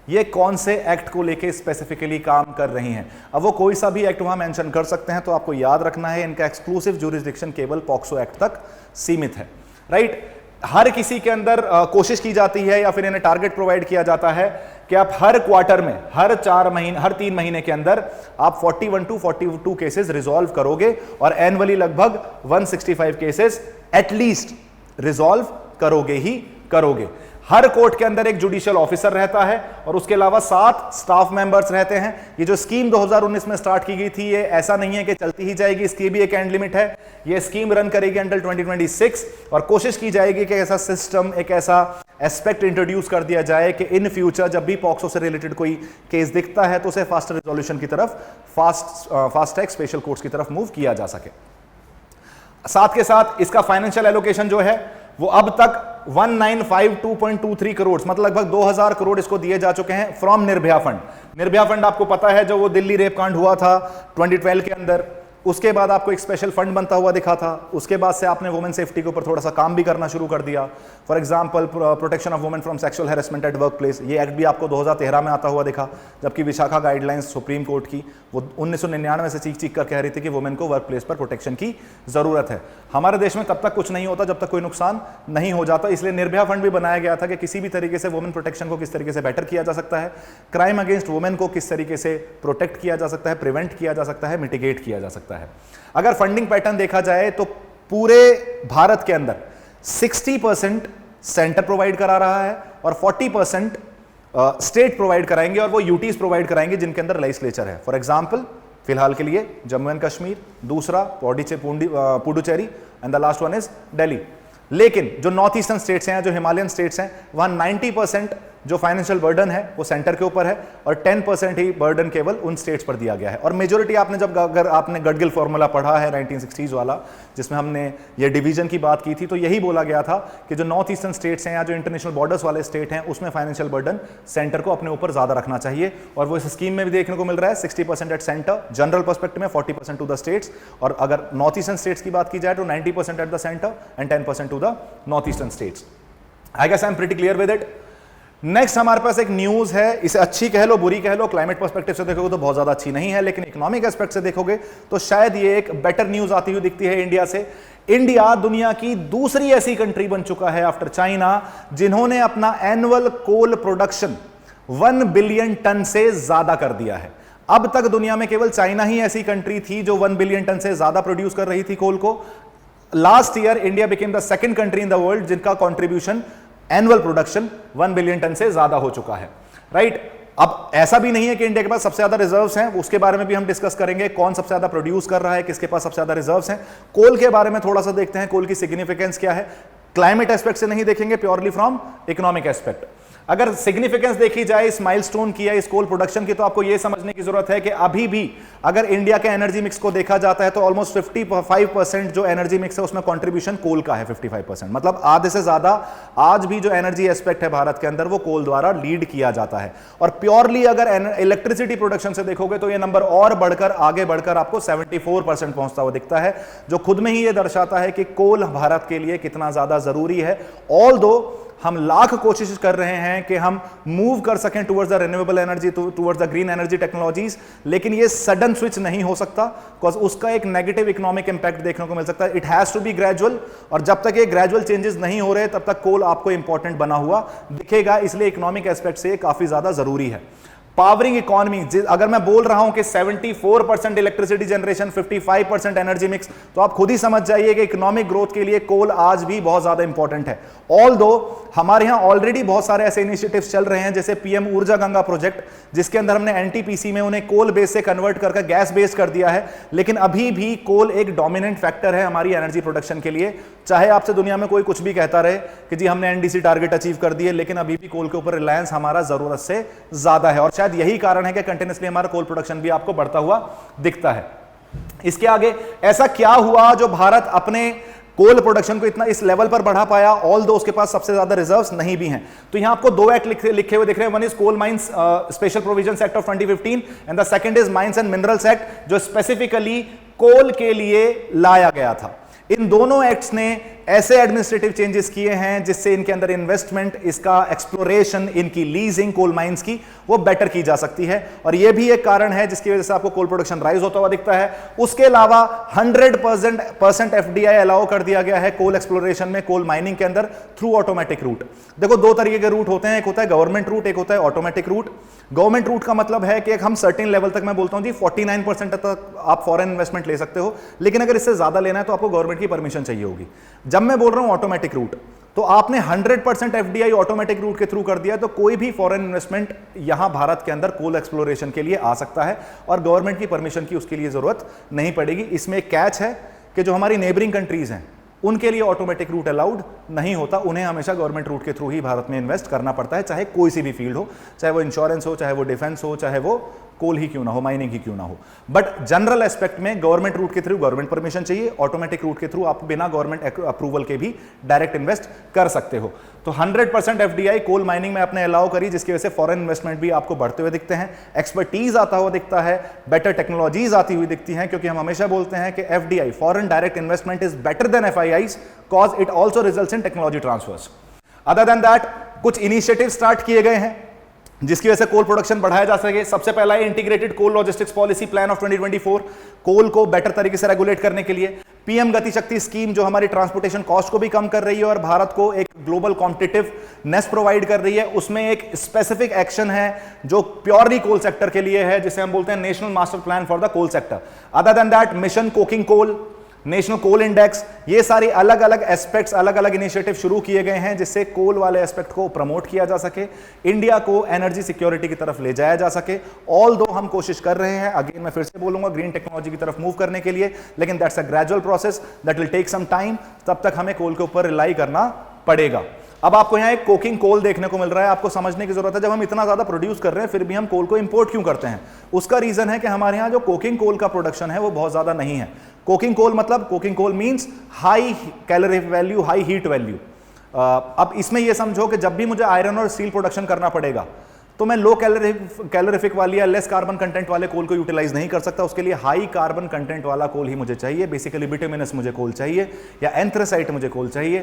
ये कौन से एक्ट को लेके स्पेसिफिकली काम कर रही हैं। अब वो कोई सा भी एक्ट वहां मेंशन कर सकते हैं, तो आपको याद रखना है इनका एक्सक्लूसिव ज्यूरिसडिक्शन केवल पॉक्सो एक्ट तक सीमित है, राइट। हर किसी के अंदर कोशिश की जाती है या फिर इन्हें टारगेट प्रोवाइड किया जाता है कि आप हर क्वार्टर में, हर 3 महीने के अंदर आप 41 to 42 केसेस रिजॉल्व करोगे और एनुअली लगभग 165 केसेस एटलीस्ट रिजॉल्व करोगे ही करोगे। हर कोर्ट के अंदर एक जुडिशियल ऑफिसर रहता है और उसके अलावा 7 स्टाफ मेंबर्स रहते हैं। ये जो स्कीम 2019 में स्टार्ट की गई थी, ये ऐसा नहीं है कि चलती ही जाएगी, इसकी भी एक एंड लिमिट है। ये स्कीम रन करेगी अंटिल 2026 और कोशिश की जाएगी कि ऐसा सिस्टम, एक ऐसा एस्पेक्ट इंट्रोड्यूस कर दिया जाए कि इन फ्यूचर जब भी पॉक्सो से रिलेटेड कोई केस दिखता है तो उसे फास्टर रिजोल्यूशन की तरफ, फास्ट ट्रैक स्पेशल कोर्ट्स की तरफ मूव किया जा सके। साथ के साथ इसका फाइनेंशियल एलोकेशन जो है वो अब तक 1952.23 करोड़, मतलब लगभग 2000 करोड़ इसको दिए जा चुके हैं from Nirbhaya fund. Nirbhaya fund आपको पता है जो वो दिल्ली रेप कांड हुआ था 2012 के अंदर, उसके बाद आपको एक स्पेशल फंड बनता हुआ दिखा था। उसके बाद से आपने वुमेन सेफ्टी के ऊपर थोड़ा सा काम भी करना शुरू कर दिया। For example protection of women from sexual harassment at work place, ये एक्ट भी आपको 2013 में आता हुआ दिखा, जबकि विशाखा गाइडलाइंस सुप्रीम कोर्ट की वो 1999 से चीख कर कह रही थी कि वुमेन को वर्क प्लेस पर प्रोटेक्शन की जरूरत है। हमारे देश में तब तक कुछ नहीं होता जब तक कोई नुकसान नहीं हो जाता, इसलिए निर्भया फंड भी बनाया गया था कि किसी भी तरीके से वुमेन प्रोटेक्शन को किस तरीके से बेटर किया जा सकता है, क्राइम अगेंस्ट वुमेन को किस तरीके से प्रोटेक्ट किया जा सकता है, प्रिवेंट किया जा सकता है, मिटिगेट किया जा सकता है। अगर फंडिंग पैटर्न देखा जाए तो पूरे भारत के अंदर 60% सेंटर प्रोवाइड करा रहा है और 40% स्टेट प्रोवाइड कराएंगे, और वो यूटीज प्रोवाइड कराएंगे जिनके अंदर लेजिस्लेचर है। फॉर एग्जांपल फिलहाल के लिए जम्मू एंड कश्मीर, दूसरा Puducherry and the last one is Delhi. लेकिन जो नॉर्थ ईस्टर्न स्टेट्स हैं, जो हिमालयन स्टेट्स हैं, वहां 90% जो फाइनेंशियल बर्डन है वो सेंटर के ऊपर है और 10% ही बर्डन केवल उन स्टेट्स पर दिया गया है। और मेजोरिटी आपने जब, अगर आपने गडगिल फॉर्मूला पढ़ा है 1960s वाला, जिसमें हमने ये डिवीजन की बात की थी, तो यही बोला गया था कि जो नॉर्थ ईस्टर्न स्टेट्स हैं या जो इंटरनेशनल बॉर्डर्स वाले स्टेट हैं, उसमें फाइनेंशियल बर्डन सेंटर को अपने ऊपर ज्यादा रखना चाहिए। और वो इस स्कीम में भी देखने को मिल रहा है, 60% एट सेंटर जनरल पर्सपेक्टिव में, 40% टू द स्टेट्स, और अगर नॉर्थ ईस्टर्न स्टेट्स की बात की जाए तो 90% at the centre and 10% to the north eastern states. I guess I am pretty clear with it. Next हमारे पास एक न्यूज है, इसे अच्छी कह लो बुरी कह लो, क्लाइमेट पर्सपेक्टिव से देखोगे तो बहुत ज्यादा अच्छी नहीं है, लेकिन इकोनॉमिक एस्पेक्ट से देखोगे तो शायद ये एक बेटर न्यूज आती हुई दिखती है इंडिया से। इंडिया दुनिया की दूसरी ऐसी कंट्री बन चुका है आफ्टर चाइना जिन्होंने अपना annual coal production 1 billion ton से ज्यादा कर दिया है। अब तक दुनिया में केवल चाइना ही ऐसी कंट्री थी जो 1 बिलियन टन से ज्यादा प्रोड्यूस कर रही थी कोल को। Last year India became the second country in the world जिनका contribution annual production 1 billion ton से ज्यादा हो चुका है, राइट। अब ऐसा भी नहीं है कि इंडिया के पास सबसे ज्यादा रिजर्व्स हैं, उसके बारे में भी हम डिस्कस करेंगे, कौन सबसे ज्यादा प्रोड्यूस कर रहा है, किसके पास सबसे ज्यादा रिजर्व्स हैं। कोल के बारे में थोड़ा सा देखते हैं, कोल की सिग्निफिकेंस क्या है। क्लाइमेट एस्पेक्ट से नहीं देखेंगे, प्योरली फ्रॉम इकोनॉमिक एस्पेक्ट। अगर सिग्निफिकेंस देखी जाए इस माइलस्टोन की या इस कोल प्रोडक्शन की, तो आपको यह समझने की जरूरत है कि अभी भी अगर इंडिया के एनर्जी मिक्स को देखा जाता है तो ऑलमोस्ट 55% जो एनर्जी मिक्स है उसमें कंट्रीब्यूशन कोल का है, 55%, मतलब आधे से ज्यादा आज भी जो एनर्जी एस्पेक्ट है भारत के अंदर वो कोल द्वारा लीड किया जाता है। और प्योरली अगर इलेक्ट्रिसिटी प्रोडक्शन से देखोगे तो ये नंबर और बढ़कर आगे बढ़कर आपको 74% पहुंचता हुआ दिखता है, जो खुद में ही ये दर्शाता है कि कोल भारत के लिए कितना ज्यादा जरूरी है। ऑल्दो हम लाख कोशिश कर रहे हैं कि हम मूव कर सकें towards the renewable energy, towards the green energy technologies, लेकिन ये सडन स्विच नहीं हो सकता बिकॉज उसका एक नेगेटिव इकोनॉमिक इंपैक्ट देखने को मिल सकता है। It has to be gradual, और जब तक ये ग्रेजुअल चेंजेस नहीं हो रहे तब तक कोल आपको इंपॉर्टेंट बना हुआ दिखेगा, इसलिए इकोनॉमिक एस्पेक्ट से काफी ज्यादा जरूरी है। पावरिंग इकोनॉमी, अगर मैं बोल रहा हूं कि 74% इलेक्ट्रिसिटी जनरेशन, 55% एनर्जी मिक्स, तो आप खुद ही समझ जाइए कि इकोनॉमिक ग्रोथ के लिए कोल आज भी बहुत ज्यादा इंपॉर्टेंट है। ऑल्दो हमारे यहां ऑलरेडी बहुत सारे ऐसे इनिशिएटिव्स चल रहे हैं, जैसे पीएम ऊर्जा गंगा प्रोजेक्ट, जिसके अंदर हमने एनटीपीसी में उन्हें कोल बेस से कन्वर्ट करके गैस बेस कर दिया है, लेकिन अभी भी कोल एक डोमिनेंट फैक्टर है हमारी एनर्जी प्रोडक्शन के लिए। चाहे आपसे दुनिया में कोई कुछ भी कहता रहे कि जी हमने एनडीसी टारगेट अचीव कर दिए, लेकिन अभी भी कोल के ऊपर रिलायंस हमारा जरूरत से ज्यादा है, और शायद यही कारण है कि कंटिन्यूअसली हमारा कोल प्रोडक्शन भी आपको बढ़ता हुआ दिखता है। इसके आगे ऐसा क्या हुआ जो भारत अपने कोल प्रोडक्शन को इतना इस लेवल पर बढ़ा पाया, ऑल दो उसके पास सबसे ज्यादा रिजर्व्स नहीं भी हैं। तो यहां आपको दो एक्ट लिखे हुए दिख रहे हैं, one is coal mines special provisions act of 2015 and the second is mines and minerals act, जो स्पेसिफिकली कोल के लिए लाया गया था। इन दोनों एक्ट्स ने ऐसे एडमिनिस्ट्रेटिव चेंजेस किए हैं जिससे इनके अंदर इन्वेस्टमेंट, इसका एक्सप्लोरेशन, इनकी लीजिंग कोल माइंस की, वो बेटर की जा सकती है, और यह भी एक कारण है जिसकी वजह से आपको कोल प्रोडक्शन राइज होता हुआ दिखता है। उसके अलावा 100% एफडीआई अलाउ कर दिया गया है कोल एक्सप्लोरेशन में, कोल माइनिंग के अंदर, थ्रू ऑटोमेटिक रूट। देखो दो तरीके के रूट होते हैं, एक होता है गवर्नमेंट रूट, एक होता है ऑटोमेटिक रूट। गवर्नमेंट रूट का मतलब है कि एक हम सर्टेन लेवल तक, मैं बोलता हूं जी 49% तक आप फॉरेन इन्वेस्टमेंट ले सकते हो, लेकिन अगर इससे ज्यादा लेना है तो आपको गवर्नमेंट की परमिशन चाहिए होगी। जब मैं बोल रहा हूं ऑटोमेटिक रूट, तो आपने 100% एफडीआई ऑटोमेटिक रूट के थ्रू कर दिया, तो कोई भी फॉरेन इन्वेस्टमेंट यहां भारत के अंदर कोल एक्सप्लोरेशन के लिए आ सकता है, और गवर्नमेंट की परमिशन की उसके लिए जरूरत नहीं पड़ेगी। इसमें एक कैच है कि जो हमारी नेबरिंग कंट्रीज हैं उनके लिए ऑटोमेटिक रूट अलाउड नहीं होता, उन्हें हमेशा गवर्नमेंट रूट के थ्रू ही भारत में इन्वेस्ट करना पड़ता है, चाहे कोई सी भी फील्ड हो, चाहे वो इंश्योरेंस हो, चाहे वो डिफेंस हो, चाहे वो कोल ही क्यों ना हो, माइनिंग ही क्यों ना हो। बट जनरल एस्पेक्ट में गवर्नमेंट रूट के थ्रू गवर्नमेंट परमिशन चाहिए, ऑटोमेटिक रूट के थ्रू आप बिना गवर्नमेंट अप्रूवल के भी डायरेक्ट इन्वेस्ट कर सकते हो। तो 100% एफडीआई कोल माइनिंग में आपने अलाउ करी, जिसकी वजह से फॉरेन इन्वेस्टमेंट भी आपको बढ़ते हुए दिखते हैं, एक्सपर्टीज आता हुआ दिखता है, बेटर टेक्नोलॉजीज आती हुई दिखती हैं, क्योंकि हम हमेशा बोलते हैं कि FDI, foreign direct investment, is better than FIIs cause it also results in technology transfers. Other than that कुछ इनिशिएटिव स्टार्ट किए गए हैं जिसकी वजह से कोल प्रोडक्शन बढ़ाया जा सके। सबसे पहला है integrated coal logistics policy plan of 2024, coal को बेटर तरीके से रेगुलेट करने के लिए। पीएम गति शक्ति स्कीम जो हमारी ट्रांसपोर्टेशन कॉस्ट को भी कम कर रही है और भारत को एक ग्लोबल कॉम्पिटिटिवनेस प्रोवाइड कर रही है, उसमें एक स्पेसिफिक एक्शन है जो प्योरली कोल सेक्टर के लिए है, जिसे हम बोलते हैं national master plan for the coal sector. Other than that mission coking coal, national coal index, ये सारी अलग अलग एस्पेक्ट्स, अलग अलग इनिशिएटिव शुरू किए गए हैं जिससे कोल वाले एस्पेक्ट को प्रमोट किया जा सके, इंडिया को एनर्जी सिक्योरिटी की तरफ ले जाया जा सके। ऑल दो हम कोशिश कर रहे हैं, अगेन मैं फिर से बोलूंगा, ग्रीन टेक्नोलॉजी की तरफ मूव करने के लिए, लेकिन that's a gradual process that will take some time, तब तक हमें कोल के ऊपर रिलाई करना पड़ेगा। अब आपको यहां एक कोकिंग कोल देखने को मिल रहा है, आपको समझने की जरूरत है जब हम इतना ज्यादा प्रोड्यूस कर रहे हैं फिर भी हम कोल को इंपोर्ट क्यों करते हैं। उसका रीजन है कि हमारे यहां जो कोकिंग कोल का प्रोडक्शन है वो बहुत ज्यादा नहीं है। कोकिंग कोल मतलब, coking coal means high calorific value, high heat value. अब इसमें यह समझो कि जब भी मुझे आयरन और स्टील प्रोडक्शन करना पड़ेगा तो मैं लो कैलोरीफिक वाली या लेस कार्बन कंटेंट वाले कोल को यूटिलाइज नहीं कर सकता, उसके लिए हाई कार्बन कंटेंट वाला कोल ही मुझे चाहिए। बेसिकली बिटुमिनस मुझे कोल चाहिए या एंथ्रासाइट मुझे कोल चाहिए,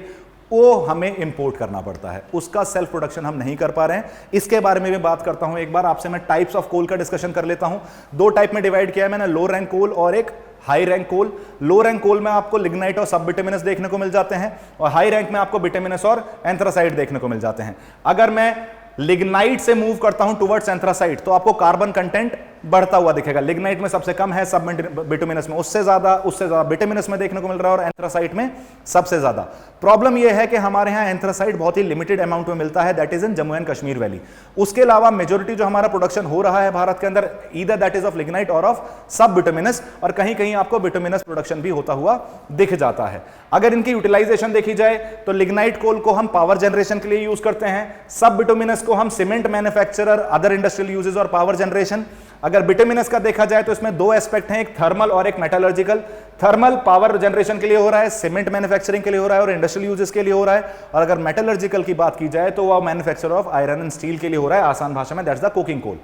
वो हमें इंपोर्ट करना पड़ता है, उसका सेल्फ प्रोडक्शन हम नहीं कर पा रहे हैं। इसके बारे में भी बात करता हूं, एक बार आपसे मैं टाइप्स ऑफ कोल का डिस्कशन कर लेता हूं। दो टाइप में डिवाइड किया है मैंने, लो रैंक कोल और एक हाई रैंक कोल। लो रैंक कोल में आपको लिग्नाइट और सब बिटुमिनस देखने को मिल जाते हैं, और हाई रैंक में आपको बिटुमिनस और एंथ्रासाइट देखने को मिल जाते हैं। अगर मैं लिग्नाइट से मूव करता हूं टुवर्ड्स एंथ्रासाइट तो आपको कार्बन कंटेंट बढ़ता हुआ दिखेगा। लिग्नाइट में सबसे कम है, सब बिटुमिनस में उससे ज्यादा बिटुमिनस में देखने को मिल रहा है, और एंथ्रासाइट में सबसे ज्यादा। प्रॉब्लम यह है कि हमारे यहां एंथ्रासाइट बहुत ही लिमिटेड अमाउंट में मिलता है, that is in Jammu and Kashmir valley. उसके अलावा मेजोरिटी जो हमारा प्रोडक्शन हो रहा है भारत के अंदर, either that is of lignite और ऑफ सब बिटुमिनस, और कहीं कहीं आपको बिटुमिनस प्रोडक्शन भी होता हुआ दिख जाता है। अगर इनकी यूटिलाइजेशन देखी जाए तो लिग्नाइट कोल को हम पावर जनरेशन के लिए यूज करते हैं, सब बिटुमिनस को हम cement manufacturer, other industrial uses और पावर जनरेशन। अगर बिटुमिनस का देखा जाए तो इसमें दो एस्पेक्ट हैं, एक थर्मल और एक मेटलर्जिकल। थर्मल पावर जनरेशन के लिए हो रहा है, सीमेंट मैन्युफैक्चरिंग के लिए हो रहा है और इंडस्ट्रियल यूजेस के लिए हो रहा है। और अगर मेटलर्जिकल की बात की जाए तो वह manufacture of iron and steel के लिए हो रहा है, आसान भाषा में that's the coking coal.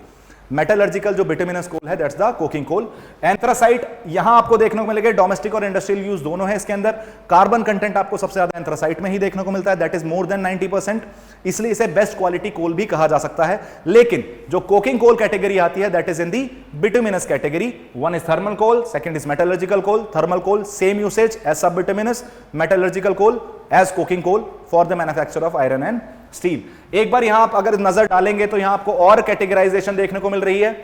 Metallurgical जो बिटुमिनस कोल है that's the coking coal. Anthracite यहां आपको देखने को मिलेगा, डोमेस्टिक और इंडस्ट्रियल यूज दोनों है इसके अंदर। कार्बन कंटेंट आपको सबसे ज्यादा एंथ्रासाइट में ही देखने को मिलता है, दैट इज मोर देन 90%, इसलिए इसे बेस्ट क्वालिटी कोल भी कहा जा सकता है। लेकिन जो कोकिंग कोल कैटेगरी आती है that is in the bituminous category. One is thermal coal, second is metallurgical coal. Thermal coal same usage as sub bituminous, metallurgical coal as coking coal for the manufacture of iron and steel. एक बार यहां आप अगर नजर डालेंगे तो यहां आपको और कैटेगराइजेशन देखने को मिल रही है।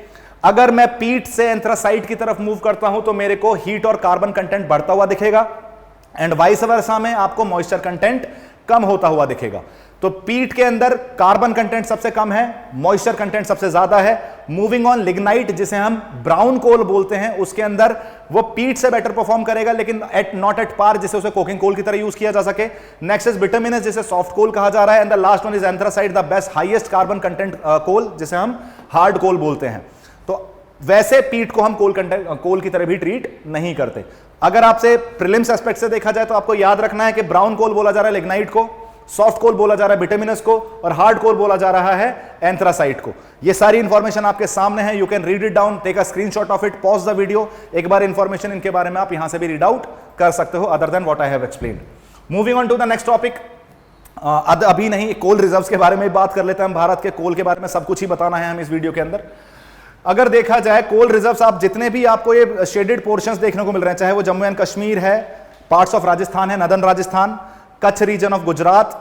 अगर मैं पीट से एंथ्रासाइट की तरफ मूव करता हूं तो मेरे को हीट और कार्बन कंटेंट बढ़ता हुआ दिखेगा, एंड वाइस वर्सा में आपको मॉइस्चर कंटेंट कम होता हुआ दिखेगा। तो पीट के अंदर कार्बन कंटेंट सबसे कम है, मॉइस्चर कंटेंट सबसे ज्यादा है। मूविंग ऑन, लिग्नाइट जिसे हम ब्राउन कोल बोलते हैं, उसके अंदर वो पीट से बेटर परफॉर्म करेगा लेकिन नॉट एट पार, जिसे उसे कोकिंग कोल की तरह यूज किया जा सके। नेक्स्ट इज बिटुमिनस जिसे सॉफ्ट कोल कहा जा रहा है, and the last one is anthracite, the best highest carbon content coal जिसे हम हार्ड कोल बोलते हैं। तो वैसे पीट को हम कोल की तरह भी ट्रीट नहीं करते। अगर आपसे प्रीलिम्स एस्पेक्ट से देखा जाए तो आपको याद रखना है कि ब्राउन कोल बोला जा रहा है लिग्नाइट को, सॉफ्ट कोल बोला जा रहा है बिटुमिनस को, और हार्ड कोल बोला जा रहा है एंथ्रासाइट को। ये सारी इंफॉर्मेशन आपके सामने है, you can read it down, take a screenshot of it, pause the video, एक बार इंफॉर्मेशन इनके बारे में आप यहां से भी रीड आउट कर सकते हो other than what I have explained. Moving on to the next topic. अभी नहीं, कोल रिजर्व्स के बारे में बात कर लेते हैं हम। भारत के कोल के बारे में सब कुछ ही बताना है हम इस वीडियो के अंदर। अगर देखा जाए कोल रिजर्व्स, आप जितने भी आपको ये शेडेड पोर्शंस देखने को मिल रहे हैं, चाहे वो जम्मू एंड कश्मीर है, पार्ट्स ऑफ राजस्थान है, northern Rajasthan, Kutch region of Gujarat,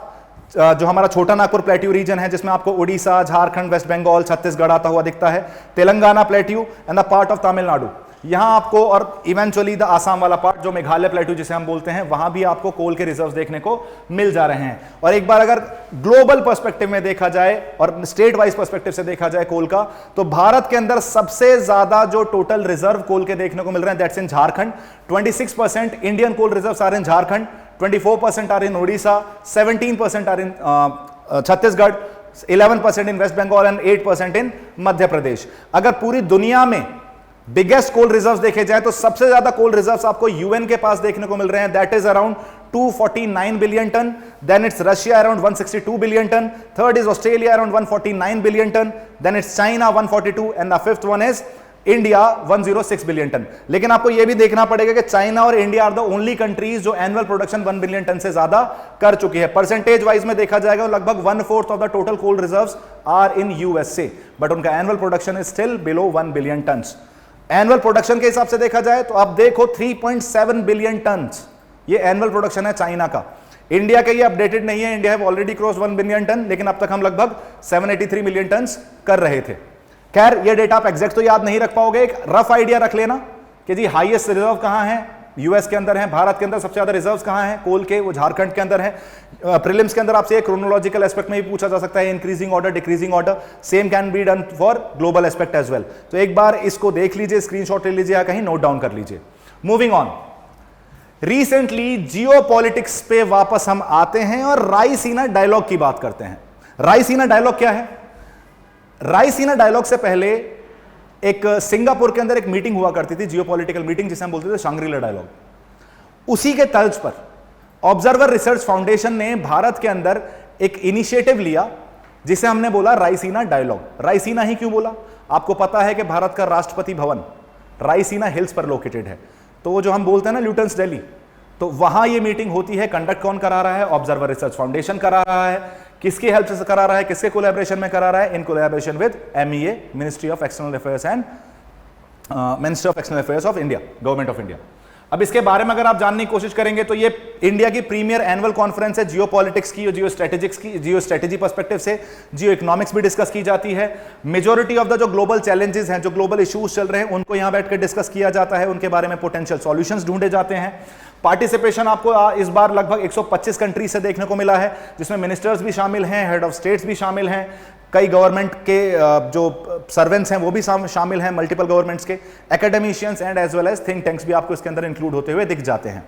जो हमारा छोटा नागपुर प्लेट्यू रीजन है जिसमें आपको उड़ीसा, झारखंड, वेस्ट बंगाल, छत्तीसगढ़ आता हुआ दिखता है, Telangana plateau and the part of Tamil Nadu, यहां आपको, और इवेंचुअली द आसाम वाला पार्ट जो मेघालय प्लेट्यू जिसे हम बोलते हैं, वहां भी आपको कोल के रिजर्व्स देखने को मिल जा रहे हैं। और एक बार अगर ग्लोबल पर्सपेक्टिव में देखा जाए और स्टेट वाइज पर्सपेक्टिव से देखा जाए कोल का, तो भारत के अंदर सबसे ज्यादा जो टोटल रिजर्व कोल के देखने को मिल रहे हैं, that's in Jharkhand. 26% Indian coal reserves are in Jharkhand, 24% are in Odisha, 17% are in Chhattisgarh, 11% in West Bengal and 8% in Madhya Pradesh. अगर पूरी दुनिया में बिगेस्ट कोल रिजर्व्स देखे जाए तो सबसे ज्यादा कोल रिजर्व्स आपको यूएन के पास देखने को मिल रहे हैं, that is around 249 billion ton, then it's Russia around 162 billion ton, third is Australia around 149 billion ton, then it's China 142 and the fifth one is India 106 billion ton. लेकिन आपको यह भी देखना पड़ेगा कि चाइना और India are the only countries जो annual production 1 billion ton से ज्यादा कर चुकी है। परसेंटेज वाइज में देखा जाएगा लगभग 1/4 of the total coal reserves are in USA, but उनका annual production is still below 1 billion ton. Annual production के हिसाब से देखा जाए तो आप देखो 3.7 बिलियन टन ये एनुअल प्रोडक्शन है चाइना का। इंडिया का ये अपडेटेड नहीं है, India have already cross 1 billion ton, लेकिन अब तक हम लगभग 783 मिलियन टन कर रहे थे। खैर ये डेटा आप एग्जैक्ट तो याद नहीं रख पाओगे, एक रफ आइडिया रख लेना कि जी हाईएस्ट रिजर्व कहां है, यूएस के अंदर है, भारत के अंदर सबसे ज्यादा रिजर्व्स कहां है कोल के, वो झारखंड के अंदर है। प्रीलिम्स के अंदर आपसे क्रोनोलॉजिकल एस्पेक्ट में भी पूछा जा सकता है, increasing order decreasing order, same can be done for global aspect as well. तो एक बार इसको देख लीजिए, स्क्रीनशॉट ले लीजिए या कहीं नोट डाउन कर लीजिए। मूविंग ऑन, रिसेंटली जियोपॉलिटिक्स पे वापस हम आते हैं और रायसीना डायलॉग की बात करते हैं। रायसीना डायलॉग क्या है? रायसीना डायलॉग से पहले एक सिंगापुर के अंदर एक मीटिंग हुआ करती थी, जियोपॉलिटिकल मीटिंग जिसे हम बोलते थे शांग्री-ला डायलॉग। उसी के तर्ज पर ऑब्जर्वर रिसर्च फाउंडेशन ने भारत के अंदर एक इनिशिएटिव लिया जिसे हमने बोला रायसीना डायलॉग। रायसीना ही क्यों बोला? आपको पता है कि भारत का राष्ट्रपति भवन रायसीना हिल्स पर लोकेटेड है, तो वो जो हम बोलते हैं ना ल्यूटेंस दिल्ली, तो वहां ये मीटिंग होती है। कंडक्ट कौन करा रहा है? ऑब्जर्वर रिसर्च फाउंडेशन करा रहा है। किसकी हेल्प से करा रहा है, किसके कोलैबोरेशन में करा रहा है? In collaboration with MEA, ministry of external affairs and ministry of external affairs of India, government of India. अब इसके बारे में अगर आप जानने की कोशिश करेंगे तो ये इंडिया की प्रीमियर एनुअल कॉन्फ्रेंस है जियोपॉलिटिक्स की, जियो स्ट्रेटेजिक्स की, जियो स्ट्रेटेजी पर्सपेक्टिव से जियो इकोनॉमिक्स भी डिस्कस की जाती है। मेजॉरिटी ऑफ द जो ग्लोबल चैलेंजेस हैं, जो ग्लोबल इश्यूज चल रहे हैं, उनको यहां बैठकर डिस्कस किया जाता है, उनके बारे में पोटेंशियल सॉल्यूशंस ढूंढे जाते हैं। पार्टिसिपेशन आपको इस बार लगभग 125 कंट्री से देखने को मिला है, जिसमें मिनिस्टर्स भी शामिल हैं, हेड ऑफ स्टेट्स भी शामिल हैं, कई गवर्नमेंट के जो सर्वेंट्स हैं वो भी शामिल हैं, मल्टीपल गवर्नमेंट्स के, academicians and as well as think tanks भी आपको इसके अंदर इंक्लूड होते हुए दिख जाते हैं।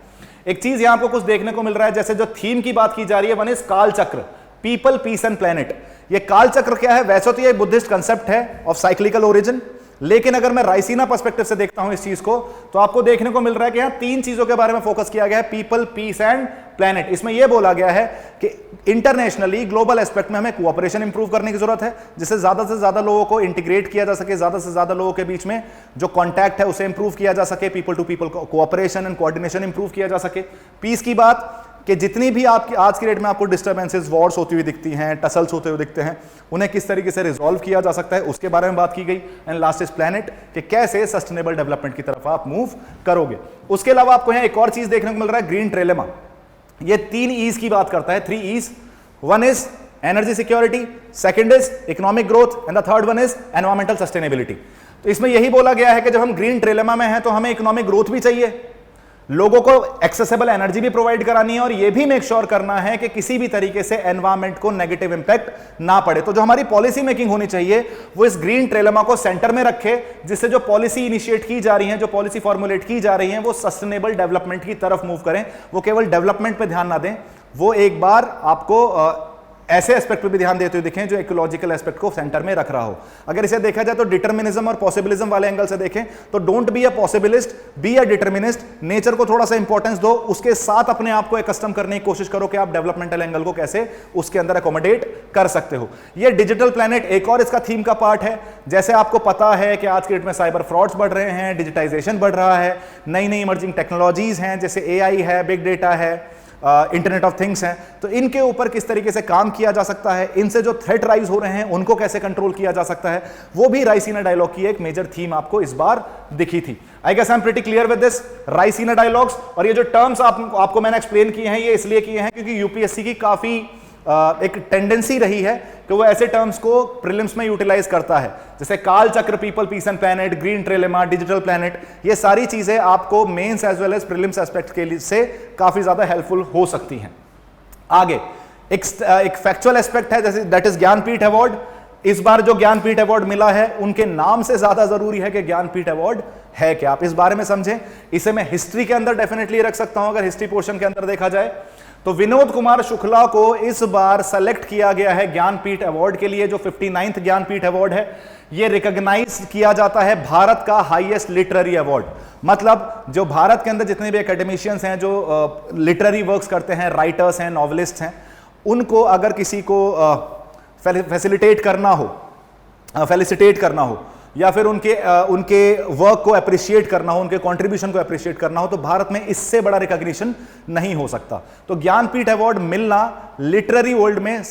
एक चीज यहां आपको कुछ देखने को मिल रहा है, जैसे जो थीम की बात की जा रही है, वन इज काल Chakra, people, peace and planet. ये काल चक्र क्या है? वैसे तो ये बुद्धिस्ट कंसेप्ट है ऑफ साइक्लिकल ओरिजिन, लेकिन अगर मैं रायसीना पर्सपेक्टिव से देखता हूं इस चीज को, तो आपको देखने को मिल रहा है कि यहां 3 चीजों के बारे में फोकस किया गया है, पीपल, पीस एंड प्लेनेट। इसमें यह बोला गया है कि इंटरनेशनली ग्लोबल एस्पेक्ट में हमें कोऑपरेशन इंप्रूव करने की जरूरत है, जिससे ज्यादा से ज्यादा लोगों को इंटीग्रेट किया जा सके, ज्यादा से ज्यादा लोगों के बीच में जो कॉन्टैक्ट है उसे इंप्रूव किया जा सके, people to people cooperation and coordination improve किया जा सके। पीस की बात कि जितनी भी आपकी आज की डेट में आपको डिस्टर्बेंसेस, वॉर्स होती हुई दिखती हैं, टसल्स होते हुए दिखते हैं, उन्हें किस तरीके से रिजॉल्व किया जा सकता है, उसके बारे में बात की गई। एंड लास्ट इज प्लेनेट, कि कैसे सस्टेनेबल डेवलपमेंट की तरफ आप मूव करोगे। उसके अलावा आपको यहां एक और चीज देखने को मिल रहा है, ग्रीन ट्रिलेमा। ये 3 ईज की बात करता है, 3 Es. One is energy security, second is economic growth and the third one is environmental sustainability. तो इसमें यही बोला गया है कि जब हम ग्रीन ट्रिलेमा में हैं तो हमें इकोनॉमिक ग्रोथ भी चाहिए, लोगों को एक्सेसिबल एनर्जी भी प्रोवाइड करानी है और यह भी मेक श्योर करना है कि किसी भी तरीके से एनवायरमेंट को नेगेटिव इंपैक्ट ना पड़े। तो जो हमारी पॉलिसी मेकिंग होनी चाहिए वो इस ग्रीन ट्रिलेमा को सेंटर में रखे, जिससे जो पॉलिसी इनिशिएट की जा रही है, जो पॉलिसी फॉर्मुलेट की जा रही है, वो सस्टेनेबल डेवलपमेंट की तरफ मूव करें, वो केवल डेवलपमेंट पे ध्यान ना दें, वो एक बार आपको ऐसे एस्पेक्ट पे भी ध्यान देते हुए दिखें जो इकोलॉजिकल एस्पेक्ट को सेंटर में रख रहा हो। अगर इसे देखा जाए तो डिटर्मिनिज्म और पॉसिबिलिज्म वाले एंगल से देखें तो don't be a possibilist, be a determinist. Nature को थोड़ा सा इंपॉर्टेंस दो, उसके साथ अपने आप को कस्टम करने की कोशिश करो कि आप डेवलपमेंटल एंगल को कैसे उसके अंदर अकोमोडेट कर सकते हो। ये डिजिटल प्लैनेट एक और इसका थीम का पार्ट है। जैसे आपको पता है कि आज के डेट में साइबर फ्रॉड्स बढ़ रहे हैं, डिजिटाइजेशन बढ़ रहा है, नई नई इमर्जिंग टेक्नोलॉजीज हैं जैसे एआई है, बिग डेटा है, इंटरनेट ऑफ थिंग्स हैं, तो इनके ऊपर किस तरीके से काम किया जा सकता है, इनसे जो थ्रेट राइज हो रहे हैं उनको कैसे कंट्रोल किया जा सकता है, वो भी राइसीना डायलॉग की एक मेजर थीम आपको इस बार दिखी थी। I guess I am pretty clear with this Raisina Dialogues. और ये जो टर्म्स आपको मैंने एक्सप्लेन किए हैं ये इसलिए किए हैं क्योंकि यूपीएससी की काफी एक टेंडेंसी रही है कि वो ऐसे टर्म्स को प्रीलिम्स में यूटिलाइज करता है, जैसे Kaal Chakra, people, peace and planet, green trilemma, digital planet. ये सारी चीजें आपको mains as well as prelims aspect के लिए से काफी ज्यादा हेल्पफुल हो सकती हैं। आगे एक फैक्चुअल एस्पेक्ट है जैसे दैट इज ज्ञानपीठ अवार्ड। इस बार जो ज्ञानपीठ अवार्ड मिला है उनके नाम से ज्यादा जरूरी है कि ज्ञानपीठ अवार्ड है क्या, आप इस बारे में समझें। इसे मैं हिस्ट्री के अंदर डेफिनेटली रख सकता हूं, अगर हिस्ट्री पोर्शन के अंदर देखा जाए तो विनोद कुमार शुक्ला को इस बार सेलेक्ट किया गया है ज्ञानपीठ अवार्ड के लिए, जो 59th ज्ञानपीठ अवार्ड है। यह रिकॉग्नाइज किया जाता है भारत का हाईएस्ट लिटरेरी अवार्ड। मतलब जो भारत के अंदर जितने भी एकेडमिशियंस हैं जो लिटरेरी वर्क्स करते हैं, राइटर्स हैं, नॉवलिस्ट हैं, उनको अगर किसी को फैसिलिटेट करना हो या फिर उनके वर्क को अप्रिशिएट करना हो, उनके कंट्रीब्यूशन को अप्रिशिएट करना हो, तो भारत में इससे बड़ा रिकॉग्निशन नहीं हो सकता। तो ज्ञानपीठ अवार्ड मिलना लिटरेरी वर्ल्ड में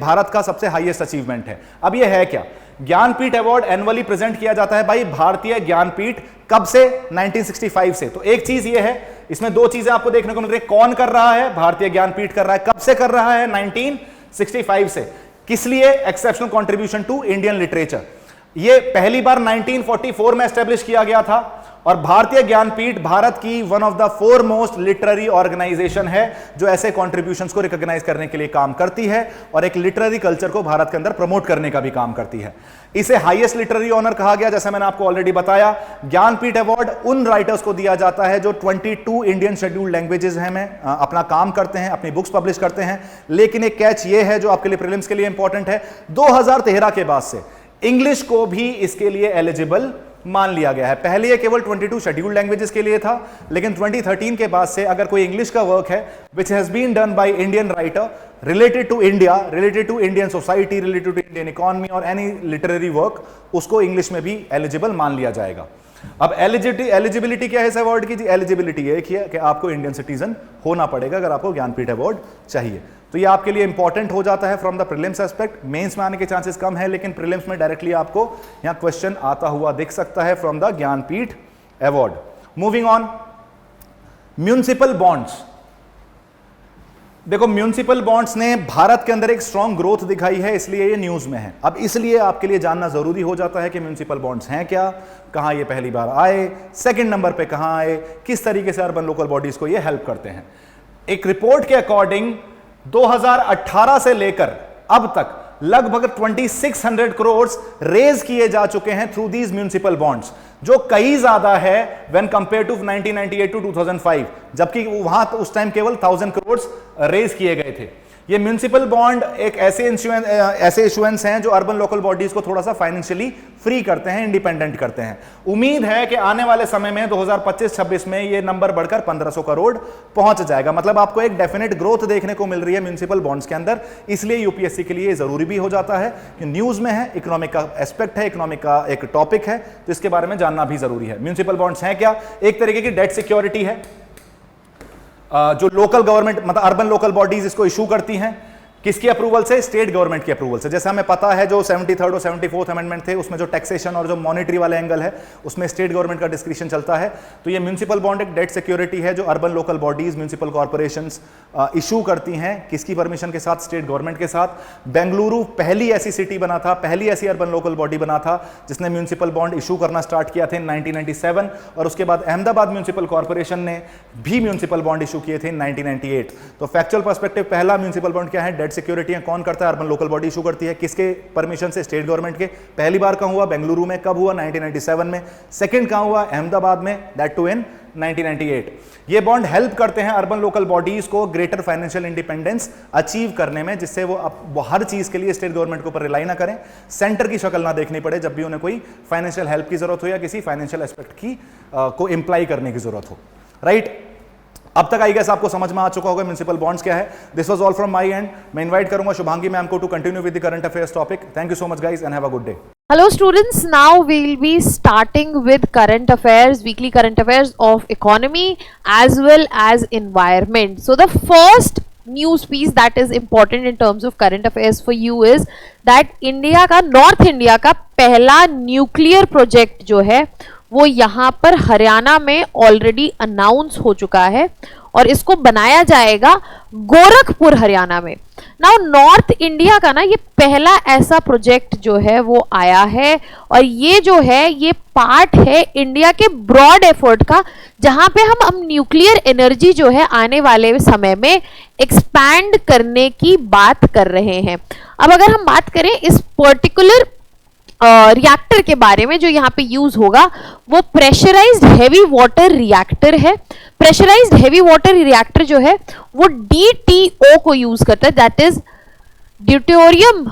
भारत का सबसे हाईएस्ट अचीवमेंट है। अब यह है क्या, ज्ञानपीठ अवार्ड एनुअली प्रेजेंट किया जाता है भाई भारतीय ज्ञानपीठ, कब से? 1965 से। तो एक चीज यह है, इसमें दो चीजें आपको देखने को मिल रही है। कौन कर रहा है? भारतीय ज्ञानपीठ कर रहा है। कब से कर रहा है? 1965 से। किस लिए? Exceptional contribution to Indian literature. ये पहली बार 1944 में एस्टेब्लिश किया गया था और भारतीय ज्ञानपीठ भारत की one of the foremost literary organisation है जो ऐसे कॉन्ट्रीब्यूशंस को रिकॉग्नाइज करने के लिए काम करती है और एक लिटरेरी कल्चर को भारत के अंदर प्रमोट करने का भी काम करती है। इसे हाईएस्ट लिटरेरी ऑनर कहा गया, जैसे मैंने आपको ऑलरेडी बताया। ज्ञानपीठ अवार्ड उन राइटर्स को दिया जाता है जो 22 इंडियन शेड्यूल्ड लैंग्वेजेस में अपना काम करते हैं, अपनी बुक्स पब्लिश करते हैं। लेकिन एक कैच ये है जो आपके लिए प्रीलिम्स के लिए इंपॉर्टेंट है, 2013 के बाद से इंग्लिश को भी इसके लिए एलिजिबल मान लिया गया है। पहले ये केवल 22 शेड्यूल्ड लैंग्वेजेस के लिए था, लेकिन 2013 के बाद से अगर कोई इंग्लिश का वर्क है which has been done by Indian writer related to India, related to Indian society, related to Indian economy और एनी लिटरेरी वर्क, उसको इंग्लिश में भी एलिजिबल मान लिया जाएगा। अब एलिजिबिलिटी क्या है इस अवार्ड की? जी एलिजिबिलिटी एक ही है कि आपको इंडियन सिटीजन होना पड़ेगा अगर आपको ज्ञानपीठ अवार्ड चाहिए। तो ये आपके लिए इंपॉर्टेंट हो जाता है from the prelims aspect. Mains में आने के चांसेस कम है, लेकिन प्रीलिम्स में डायरेक्टली आपको यहां क्वेश्चन आता हुआ दिख सकता है from the Jnanpith award. Moving on, municipal bonds. देखो, म्युनिसिपल बॉन्ड्स ने भारत के अंदर एक स्ट्रॉन्ग ग्रोथ दिखाई है, इसलिए ये न्यूज में है। अब इसलिए आपके लिए जानना जरूरी हो जाता है कि म्युनिसिपल बॉन्ड्स हैं क्या, कहां ये पहली बार आए, सेकंड नंबर पे कहां आए, किस तरीके से अर्बन लोकल बॉडीज को ये हेल्प करते हैं। एक रिपोर्ट के अकॉर्डिंग 2018 से लेकर अब तक लगभग 2600 करोड़ रेज किए जा चुके हैं थ्रू दीज म्युनिसिपल बॉन्ड्स, जो कई ज्यादा है व्हेन कंपेयर टू 1998 टू 2005, जबकि वहां तो उस टाइम केवल 1000 करोड़ रेज किए गए थे। ये म्युनिसिपल बॉन्ड एक ऐसे इशुएंस हैं जो अर्बन लोकल बॉडीज को थोड़ा सा फाइनेंशियली फ्री करते हैं, इंडिपेंडेंट करते हैं। उम्मीद है कि आने वाले समय में 2025-26 में ये नंबर बढ़कर 1500 करोड़ पहुंच जाएगा। मतलब आपको एक डेफिनेट ग्रोथ देखने को मिल रही है म्युनिसिपल बॉन्ड्स के अंदर। इसलिए यूपीएससी के लिए जरूरी भी हो जाता है कि न्यूज में है, इकोनॉमिक का एस्पेक्ट है, इकोनॉमिक का एक टॉपिक है, तो इसके बारे में जानना भी जरूरी है। म्युनिसिपल बॉन्ड्स हैं क्या? एक तरीके की डेट सिक्योरिटी है जो लोकल गवर्नमेंट मतलब अर्बन लोकल बॉडीज इसको इशू करती हैं। किसकी अप्रूवल से? स्टेट गवर्नमेंट की अप्रूवल से। जैसे हमें पता है जो 73rd और 74th अमेंडमेंट थे उसमें जो टैक्सेशन और जो मॉनेटरी वाला एंगल है उसमें स्टेट गवर्नमेंट का डिस्क्रिप्शन चलता है। तो ये म्यूनिसिपल बॉन्ड एक डेट सिक्योरिटी है जो urban local bodies, municipal corporations issue करती हैं। किसकी परमिशन के साथ? स्टेट गवर्नमेंट के साथ। बेंगलुरु पहली ऐसी सिटी बना था, पहली ऐसी अर्बन लोकल बॉडी बना था जिसने म्यूनिसिपल बॉन्ड इशू करना स्टार्ट किया थे 1997, और उसके बाद अहमदाबाद म्यूनिसिपल कॉर्पोरेशन ने भी म्यूनिसिपल बॉन्ड इशू किए थे 1998। तो फैक्चुअल पर्सपेक्टिव, पहला म्यूनिसिपल बॉन्ड क्या है? डेट सिक्योरिटी है। कौन करता है? अर्बन लोकल बॉडी इशू करती है। किसके परमिशन से? स्टेट गवर्नमेंट के। पहली बार कहां हुआ? बेंगलुरु में। कब हुआ? 1997 में। सेकंड कहां हुआ? अहमदाबाद में, दैट टू इन 1998। ये बॉन्ड हेल्प करते हैं अर्बन लोकल बॉडीज को ग्रेटर फाइनेंशियल इंडिपेंडेंस अचीव करने में, जिससे वो हर चीज के लिए स्टेट गवर्नमेंट के ऊपर रिलाई ना करें, सेंटर की शक्ल ना देखनी पड़े जब भी उन्हें कोई फाइनेंशियल हेल्प की जरूरत हो या किसी फाइनेंशियल एस्पेक्ट की को इंप्लाई करने की जरूरत हो। राइट? अब तक आई गेस आपको समझ में आ चुका होगा म्युनिसिपल बॉन्ड्स क्या है। This was all from my end. मैं इनवाइट करूंगा शुभांगी मैम को to continue with the current affairs topic. Thank you so much guys and have a good day. Hello students, now we'll be starting with current affairs, weekly current affairs of economy as well as environment. So the first news piece that is important in terms of current affairs for you is that India का, North India का पहला nuclear project जो है वो यहाँ पर हरियाणा में already announce हो चुका है और इसको बनाया जाएगा गोरखपुर हरियाणा में। नाउ नॉर्थ इंडिया का ना ये पहला ऐसा प्रोजेक्ट जो है वो आया है और ये जो है ये पार्ट है इंडिया के ब्रॉड एफर्ट का, जहां पे हम न्यूक्लियर एनर्जी जो है आने वाले समय में एक्सपैंड करने की बात कर रहे हैं। अब अगर हम बात करें इस पर्टिकुलर रिएक्टर के बारे में जो यहाँ पे यूज होगा, वो प्रेशराइज्ड हैवी वाटर रिएक्टर है। प्रेशराइज्ड हैवी वाटर रिएक्टर जो है वो DTO को यूज करता है, that is deuterium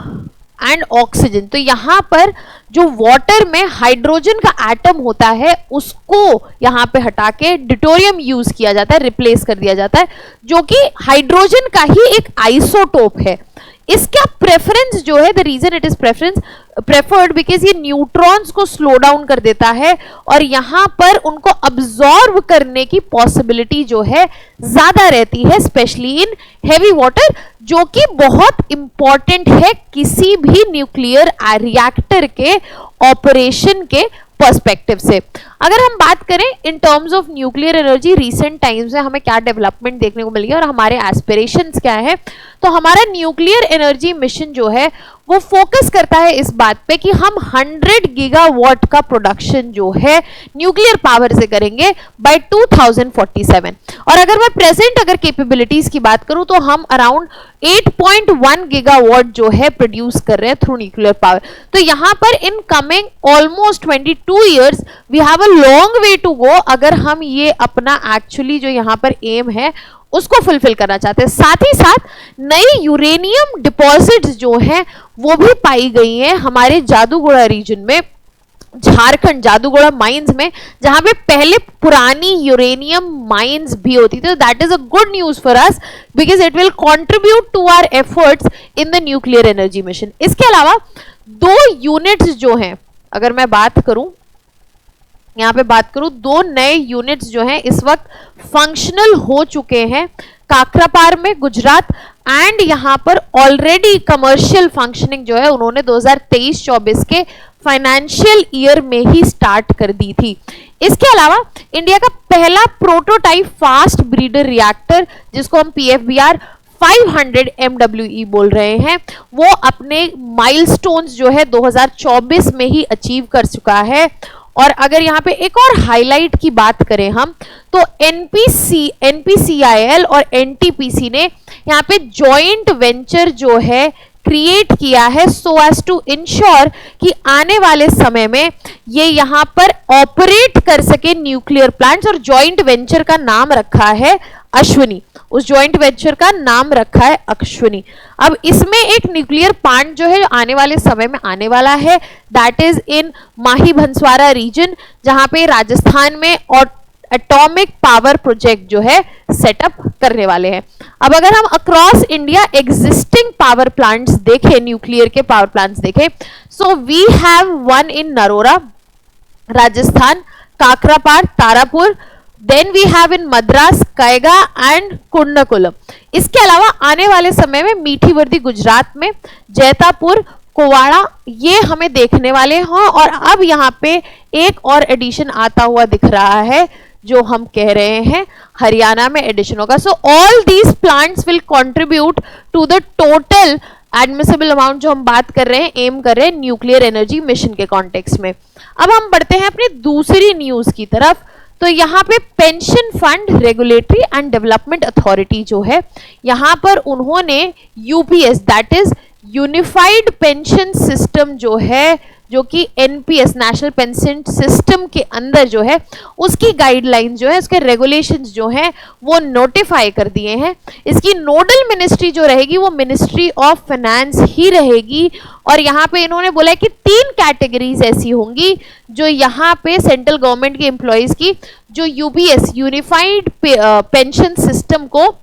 and oxygen. तो यहाँ पर जो वाटर में हाइड्रोजन का एटम होता है उसको यहाँ पे हटा के ड्यूटेरियम यूज किया जाता है, रिप्लेस कर दिया जाता है, जो कि हाइड्रोजन का ही एक आइसोटोप है। इसका प्रेफरेंस जो है, the reason it is preferred because ये न्यूट्रॉन्स को स्लो डाउन कर देता है और यहाँ पर उनको अब्सॉर्ब करने की पॉसिबिलिटी जो है ज्यादा रहती है, स्पेशली इन हैवी वाटर, जो कि बहुत इंपॉर्टेंट है किसी भी न्यूक्लियर रिएक्टर के ऑपरेशन के पर्सपेक्टिव से। अगर हम बात करें in terms of nuclear energy, recent times में हमें क्या डेवलपमेंट देखने को मिली है और हमारे एस्पिरेशंस क्या है, तो हमारा न्यूक्लियर एनर्जी मिशन जो है वो फोकस करता है इस बात पे कि हम 100 गीगावाट का प्रोडक्शन जो है न्यूक्लियर पावर से करेंगे बाय 2047। और अगर मैं प्रेजेंट अगर कैपेबिलिटीज की बात करूं तो हम अराउंड 8.1 गीगावाट जो है प्रोड्यूस कर रहे हैं थ्रू न्यूक्लियर पावर। तो यहाँ पर in coming almost 22 years we have a long way to go अगर हम ये अपना एक्चुअली जो यहाँ पर एम है उसको फुलफिल करना चाहते हैं। साथ ही साथ नई यूरेनियम डिपॉजिट्स जो हैं वो भी पाई गई हैं हमारे जादूगोड़ा रीजन में, झारखंड जादूगोड़ा माइंस में, जहां पे पहले पुरानी यूरेनियम माइंस भी होती थी। That is a good news for us because it will contribute to our efforts in the nuclear energy mission. इसके अलावा 2 यूनिट्स जो हैं, अगर मैं बात करूं यहाँ पे बात करूं, 2 नए यूनिट्स जो हैं इस वक्त फंक्शनल हो चुके हैं काकरापार में गुजरात, एंड यहाँ पर ऑलरेडी कमर्शियल फंक्शनिंग जो है उन्होंने 2023-24 के फाइनेंशियल ईयर में ही स्टार्ट कर दी थी। इसके अलावा इंडिया का पहला प्रोटोटाइप फास्ट ब्रीडर रिएक्टर जिसको हम PFBR 500 MWE बोल रहे हैं, वो अपने माइलस्टोन्स जो है 2024 में ही अचीव कर चुका है। और अगर यहाँ पे एक और हाईलाइट की बात करें हम, तो NPCIL और NTPC ने यहाँ पे जॉइंट वेंचर जो है क्रिएट किया है सो एज टू इंश्योर कि आने वाले समय में ये यहाँ पर ऑपरेट कर सके न्यूक्लियर प्लांट्स, और जॉइंट वेंचर का नाम रखा है अश्विनी। उस जॉइंट वेंचर का नाम रखा है अश्विनी। अब इसमें एक न्यूक्लियर प्लांट जो है आने वाले समय में आने वाला है, that is in Mahi Banswara region, जहां पे राजस्थान में और एटॉमिक पावर प्रोजेक्ट जो है सेटअप करने वाले हैं। अब अगर हम across India existing power plants देखें, न्यूक्लियर के पावर प्लांट्स देखें, so we have one in Narora Rajasthan, Kakrapar, Tarapur, then we have in Madras, Kaiga and Kudankulam. इसके अलावा आने वाले समय में मीठी वर्दी गुजरात में, जैतापुर, कोवाड़ा, ये हमें देखने वाले हैं। और अब यहाँ पे एक और एडिशन आता हुआ दिख रहा है जो हम कह रहे हैं हरियाणा में एडिशन होगा। So all these plants will contribute to the total admissible amount जो हम बात कर रहे हैं, एम कर रहे हैं न्यूक्लियर एनर्जी मिशन के कॉन्टेक्स्ट में। अब हम बढ़ते हैं अपनी दूसरी न्यूज की तरफ। तो यहाँ पे pension fund regulatory and development authority जो है, यहाँ पर उन्होंने UPS that is unified pension system जो है, जो कि एनपीएस नेशनल पेंशन सिस्टम के अंदर जो है, उसकी गाइडलाइंस जो है, उसके रेगुलेशंस जो हैं वो नोटिफाई कर दिए हैं। इसकी नोडल मिनिस्ट्री जो रहेगी वो मिनिस्ट्री ऑफ फाइनेंस ही रहेगी। और यहाँ पे इन्होंने बोला है कि 3 कैटेगरीज ऐसी होंगी जो यहाँ पे सेंट्रल गवर्नमेंट के एम्प्लॉयज की जो यूपीएस यूनिफाइड पेंशन सिस्टम को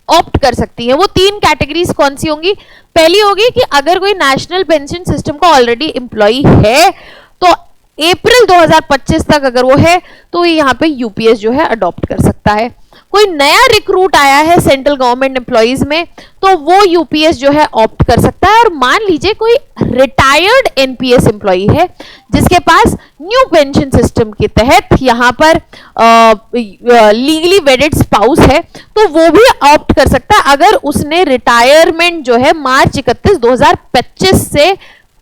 ऑप्ट कर सकती है। वो 3 कैटेगरीज कौन सी होंगी? पहली होगी कि अगर कोई नेशनल पेंशन सिस्टम का ऑलरेडी एम्प्लॉय है तो अप्रैल 2025 तक अगर वो है तो यहाँ पे यूपीएस जो है अडॉप्ट कर सकता है। कोई नया रिक्रूट आया है सेंट्रल गवर्नमेंट एम्प्लॉयज में तो वो यूपीएस जो है ऑप्ट कर सकता है। और मान लीजिए कोई रिटायर्ड एनपीएस एम्प्लॉय है जिसके पास न्यू पेंशन सिस्टम के तहत यहाँ पर लीगली वेडेड स्पाउस है तो वो भी ऑप्ट कर सकता है अगर उसने रिटायरमेंट जो है मार्च 31, 2025 से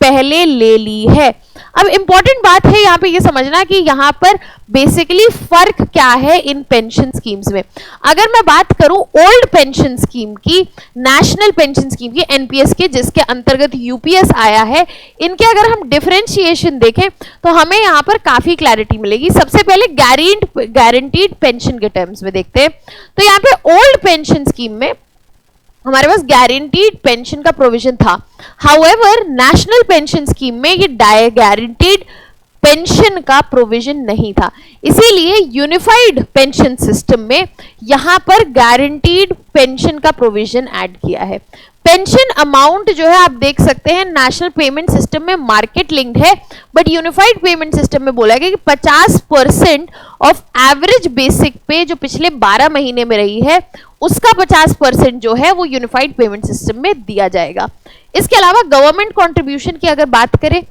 पहले ले ली है। अब इंपॉर्टेंट बात है यहाँ पे ये समझना कि यहाँ पर बेसिकली फर्क क्या है इन पेंशन स्कीम्स में। अगर मैं बात करूं ओल्ड पेंशन स्कीम की, नेशनल पेंशन स्कीम की, एनपीएस के, जिसके अंतर्गत यूपीएस आया है, इनके अगर हम डिफरेंशिएशन देखें तो हमें यहाँ पर काफी क्लैरिटी मिलेगी। सबसे पहले गारंटीड पेंशन के टर्म्स में देखते हैं। तो यहाँ पे ओल्ड पेंशन स्कीम में हमारे पास गारंटीड पेंशन का प्रोविजन था। हाउएवर नेशनल पेंशन स्कीम में ये गारंटीड पेंशन का प्रोविजन नहीं था, इसीलिए यूनिफाइड पेंशन सिस्टम में यहां पर गारंटीड पेंशन का प्रोविजन ऐड किया है। पेंशन अमाउंट जो है आप देख सकते हैं नेशनल पेमेंट सिस्टम में मार्केट लिंक्ड है, बट यूनिफाइड पेमेंट सिस्टम में बोला गया कि 50% ऑफ एवरेज बेसिक पे जो पिछले 12 महीने में रही है उसका 50% जो है वो यूनिफाइड पेमेंट सिस्टम में दिया जाएगा। इसके अलावा गवर्नमेंट कंट्रीब्यूशन की अगर बात करें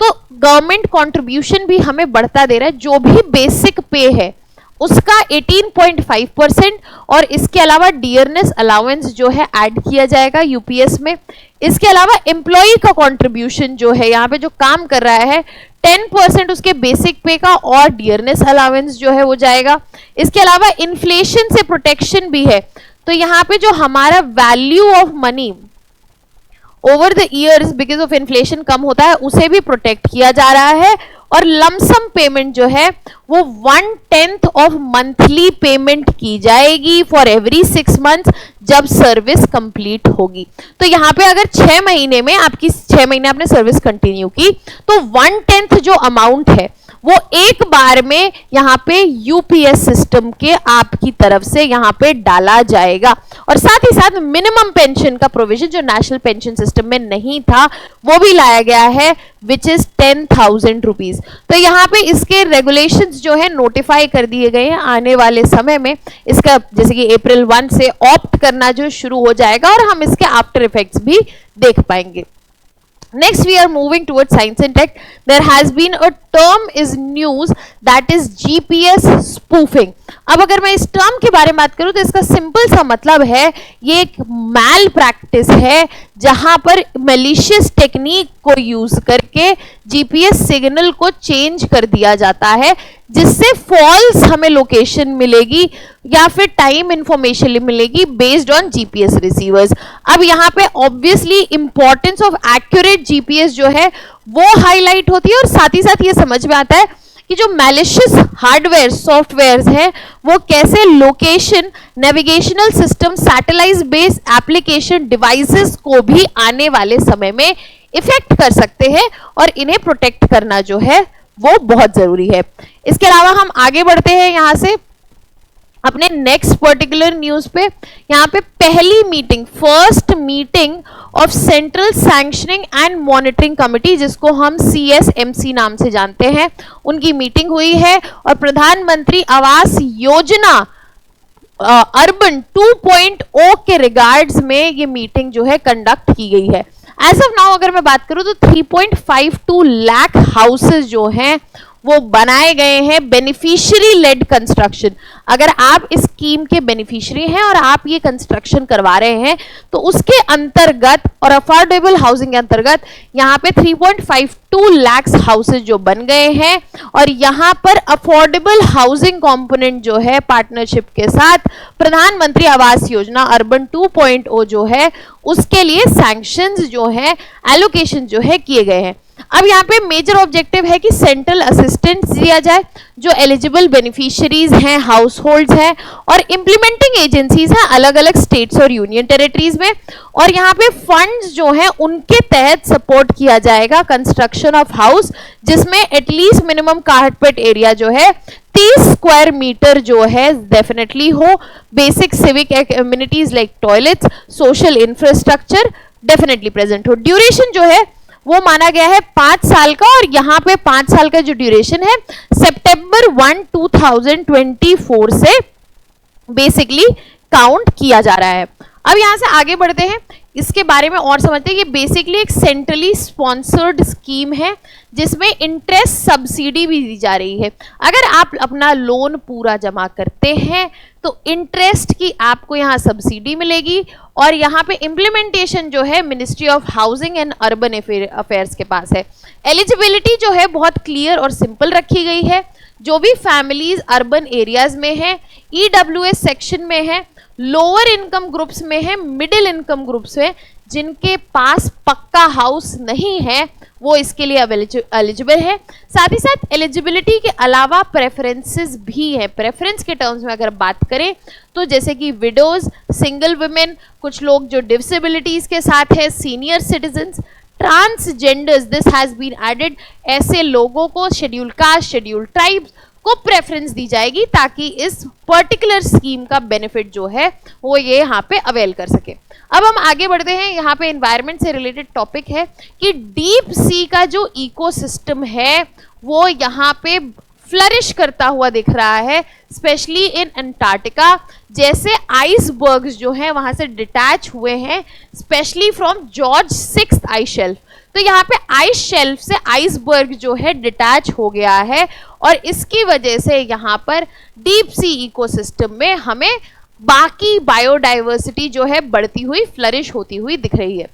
तो गवर्नमेंट कंट्रीब्यूशन भी हमें बढ़ता दे रहा है। जो भी बेसिक पे है उसका 18.5% और इसके अलावा डियरनेस अलाउंस जो है ऐड किया जाएगा यूपीएस में। इसके अलावा एम्प्लॉय का कंट्रीब्यूशन जो है यहाँ पे जो काम कर रहा है 10% उसके बेसिक पे का और डियरनेस अलाउंस जो है वो जाएगा। इसके अलावा इन्फ्लेशन से प्रोटेक्शन भी है, तो यहाँ पे जो हमारा value of money over the years because of inflation कम होता है उसे भी प्रोटेक्ट किया जा रहा है। और लमसम पेमेंट जो है वो 1/10 ऑफ मंथली पेमेंट की जाएगी फॉर एवरी 6 मंथ्स जब सर्विस कंप्लीट होगी। तो यहाँ पे अगर 6 महीने में आपकी 6 महीने आपने सर्विस कंटिन्यू की तो 1/10 जो अमाउंट है वो एक बार में यहाँ पे यूपीएस सिस्टम के आपकी तरफ से यहाँ पे डाला जाएगा। और साथ ही साथ मिनिमम पेंशन का प्रोविजन जो नेशनल पेंशन सिस्टम में नहीं था वो भी लाया गया है विच इज 10,000 रुपीज। तो यहाँ पे इसके रेगुलेशंस जो है नोटिफाई कर दिए गए हैं। आने वाले समय में इसका जैसे कि अप्रैल 1 से ऑप्ट करना जो शुरू हो जाएगा और हम इसके आफ्टर इफेक्ट्स भी देख पाएंगे। Next we are moving towards science and tech. There has been a term is news that is GPS spoofing. अब अगर मैं इस टर्म के बारे में बात करूं तो इसका सिंपल सा मतलब है ये एक मैल प्रैक्टिस है जहां पर मैलिशियस टेक्निक को यूज करके जीपीएस सिग्नल को चेंज कर दिया जाता है जिससे फॉल्स हमें लोकेशन मिलेगी या फिर टाइम इंफॉर्मेशन मिलेगी बेस्ड ऑन जीपीएस रिसीवर्स। अब यहाँ पे obviously importance of accurate GPS जो है वो हाईलाइट होती है और साथ ही साथ ये समझ में आता है कि जो मैलिशियस हार्डवेयर सॉफ्टवेयर है वो कैसे location navigational system satellite based application devices को भी आने वाले समय में इफेक्ट कर सकते हैं और इन्हें प्रोटेक्ट करना जो है वो बहुत जरूरी है। इसके अलावा हम आगे बढ़ते हैं यहाँ से अपने नेक्स्ट पर्टिकुलर न्यूज पे। यहाँ पे पहली meeting first meeting of central sanctioning and monitoring committee, जिसको हम CSMC नाम से जानते हैं, उनकी मीटिंग हुई है और प्रधानमंत्री आवास योजना अर्बन 2.0 के रिगार्ड्स में ये मीटिंग जो है कंडक्ट की गई है। एज ऑफ नाउ अगर मैं बात करूं तो 3.52 लाख हाउसेस जो हैं वो बनाए गए हैं बेनिफिशियरी लेड कंस्ट्रक्शन। अगर आप इस स्कीम के बेनिफिशियरी हैं और आप ये कंस्ट्रक्शन करवा रहे हैं तो उसके अंतर्गत और अफोर्डेबल हाउसिंग के अंतर्गत यहाँ पे 3.52 लाख हाउसेज जो बन गए हैं और यहाँ पर अफोर्डेबल हाउसिंग कंपोनेंट जो है पार्टनरशिप के साथ प्रधानमंत्री आवास योजना अर्बन 2.0 जो है उसके लिए सैंक्शंस जो है एलोकेशन जो है किए गए हैं। अब यहाँ पे मेजर ऑब्जेक्टिव है कि सेंट्रल असिस्टेंस दिया जाए जो एलिजिबल बेनिफिशियरीज हैं, हाउस होल्ड्स हैं और इम्प्लीमेंटिंग एजेंसीज हैं अलग अलग स्टेट्स और यूनियन टेरिटरीज में, और यहाँ पे फंड्स जो हैं उनके तहत सपोर्ट किया जाएगा कंस्ट्रक्शन ऑफ हाउस जिसमें एटलीस्ट मिनिमम कारपेट एरिया जो है 30 स्क्वायर मीटर जो है डेफिनेटली हो, basic civic amenities like toilets, social infrastructure definitely present हो। ड्यूरेशन जो है वो माना गया है 5 साल का और यहाँ पे 5 साल का जो ड्यूरेशन है सितंबर 1, 2024 से बेसिकली काउंट किया जा रहा है। अब यहाँ से आगे बढ़ते हैं, इसके बारे में और समझते हैं। ये बेसिकली एक सेंट्रली स्पॉन्सर्ड स्कीम है जिसमें इंटरेस्ट सब्सिडी भी दी जा रही है। अगर आप अपना लोन पूरा जमा करते हैं तो इंटरेस्ट की आपको यहाँ सब्सिडी मिलेगी और यहाँ पे इम्प्लीमेंटेशन जो है ministry of housing and urban affairs के पास है। एलिजिबिलिटी जो है बहुत क्लियर और सिंपल रखी गई है। जो भी फैमिलीज अर्बन एरियाज में है, EWS सेक्शन में है, लोअर इनकम ग्रुप्स में है, मिडिल इनकम ग्रुप्स में, जिनके पास पक्का हाउस नहीं है वो इसके लिए एलिजिबल है। साथ ही साथ एलिजिबिलिटी के अलावा प्रेफरेंसेस भी हैं। प्रेफरेंस के टर्म्स में अगर बात करें तो जैसे कि विडोज, सिंगल वुमेन, कुछ लोग जो डिसेबिलिटीज के साथ है, senior citizens, transgenders, this has been added, ऐसे लोगों को शेड्यूल कास्ट, शेड्यूल ट्राइब्स को प्रेफरेंस दी जाएगी ताकि इस पर्टिकुलर स्कीम का बेनिफिट जो है वो ये यहाँ पे अवेल कर सके। अब हम आगे बढ़ते हैं, यहाँ पे एनवायरनमेंट से रिलेटेड टॉपिक है कि डीप सी का जो इकोसिस्टम है वो यहाँ पे फ्लरिश करता हुआ दिख रहा है, स्पेशली इन अंटार्कटिका। जैसे आइसबर्ग्स जो हैं वहाँ से डिटैच हुए हैं, specially from George 6th ice shelf. तो यहाँ पे आइस शेल्फ से आइसबर्ग जो है डिटैच हो गया है और इसकी वजह से यहाँ पर डीप सी इकोसिस्टम में हमें बाकी बायोडाइवर्सिटी जो है बढ़ती हुई, फ्लरिश होती हुई दिख रही है।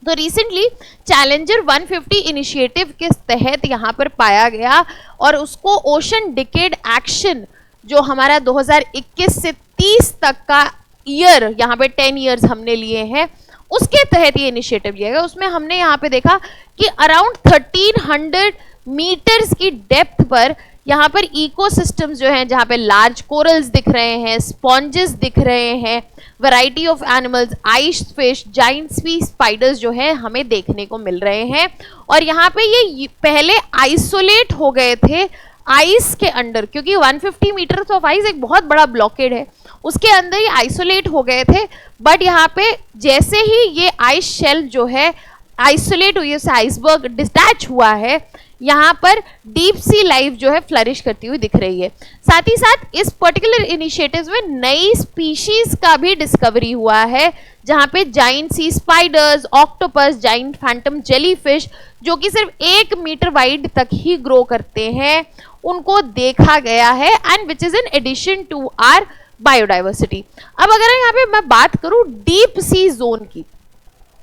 तो रिसेंटली चैलेंजर 150 इनिशिएटिव के तहत यहाँ पर पाया गया और उसको ओशन डिकेड एक्शन जो हमारा 2021 से 30 तक का ईयर, यहाँ पे 10 ईयर्स हमने लिए हैं, उसके तहत ये इनिशिएटिव लिया गया। उसमें हमने यहाँ पे देखा कि अराउंड 1300 मीटर्स की डेप्थ पर यहाँ पर इकोसिस्टम्स जो हैं, जहाँ पे लार्ज कोरल्स दिख रहे हैं, स्पॉन्जेस दिख रहे हैं, variety of animals, ice fish, giant sea spiders जो है हमें देखने को मिल रहे हैं। और यहाँ पे ये पहले आइसोलेट हो गए थे आइस के अंडर, क्योंकि 150 मीटर्स ऑफ आइस एक बहुत बड़ा ब्लॉकेड है, उसके अंदर ये आइसोलेट हो गए थे। बट यहाँ पे जैसे ही ये आइस शेल्फ जो है आइसोलेट हुई, उससे आइसबर्ग डिटैच हुआ है, यहाँ पर डीप सी लाइफ जो है फ्लरिश करती हुई दिख रही है। साथ ही साथ इस पर्टिकुलर इनिशिएटिव्स में नई स्पीशीज का भी डिस्कवरी हुआ है, जहाँ पे giant sea spiders, octopus, giant phantom jellyfish जो कि सिर्फ 1 मीटर वाइड तक ही ग्रो करते हैं, उनको देखा गया है, and which is in addition to our biodiversity. अब अगर यहाँ पे मैं बात करूँ डीप सी जोन की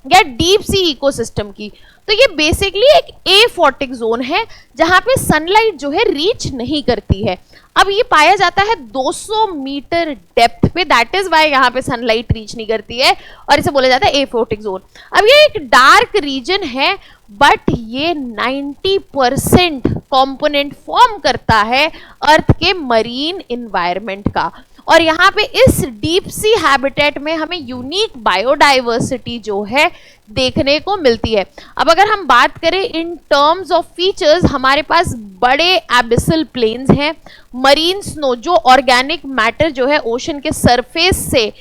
या डीप सी इकोसिस्टम की, तो ये बेसिकली एक एफोटिक जोन है जहाँ पे सनलाइट जो है रीच नहीं करती है। अब ये पाया जाता है 200 मीटर डेप्थ पे, दैट इज वाई यहाँ पे सनलाइट रीच नहीं करती है और इसे बोला जाता है एफोटिक जोन। अब ये एक डार्क रीजन है बट ये 90% कंपोनेंट फॉर्म करता है अर्थ के मरीन एनवायरनमेंट का, और यहाँ पे इस डीप सी हैबिटेट में हमें यूनिक बायोडाइवर्सिटी जो है देखने को मिलती है। अब अगर हम बात करें इन टर्म्स ऑफ फीचर्स, हमारे पास बड़े एबिसल प्लेन्स हैं, मरीन स्नो जो ऑर्गेनिक मैटर जो है ओशन के सरफेस से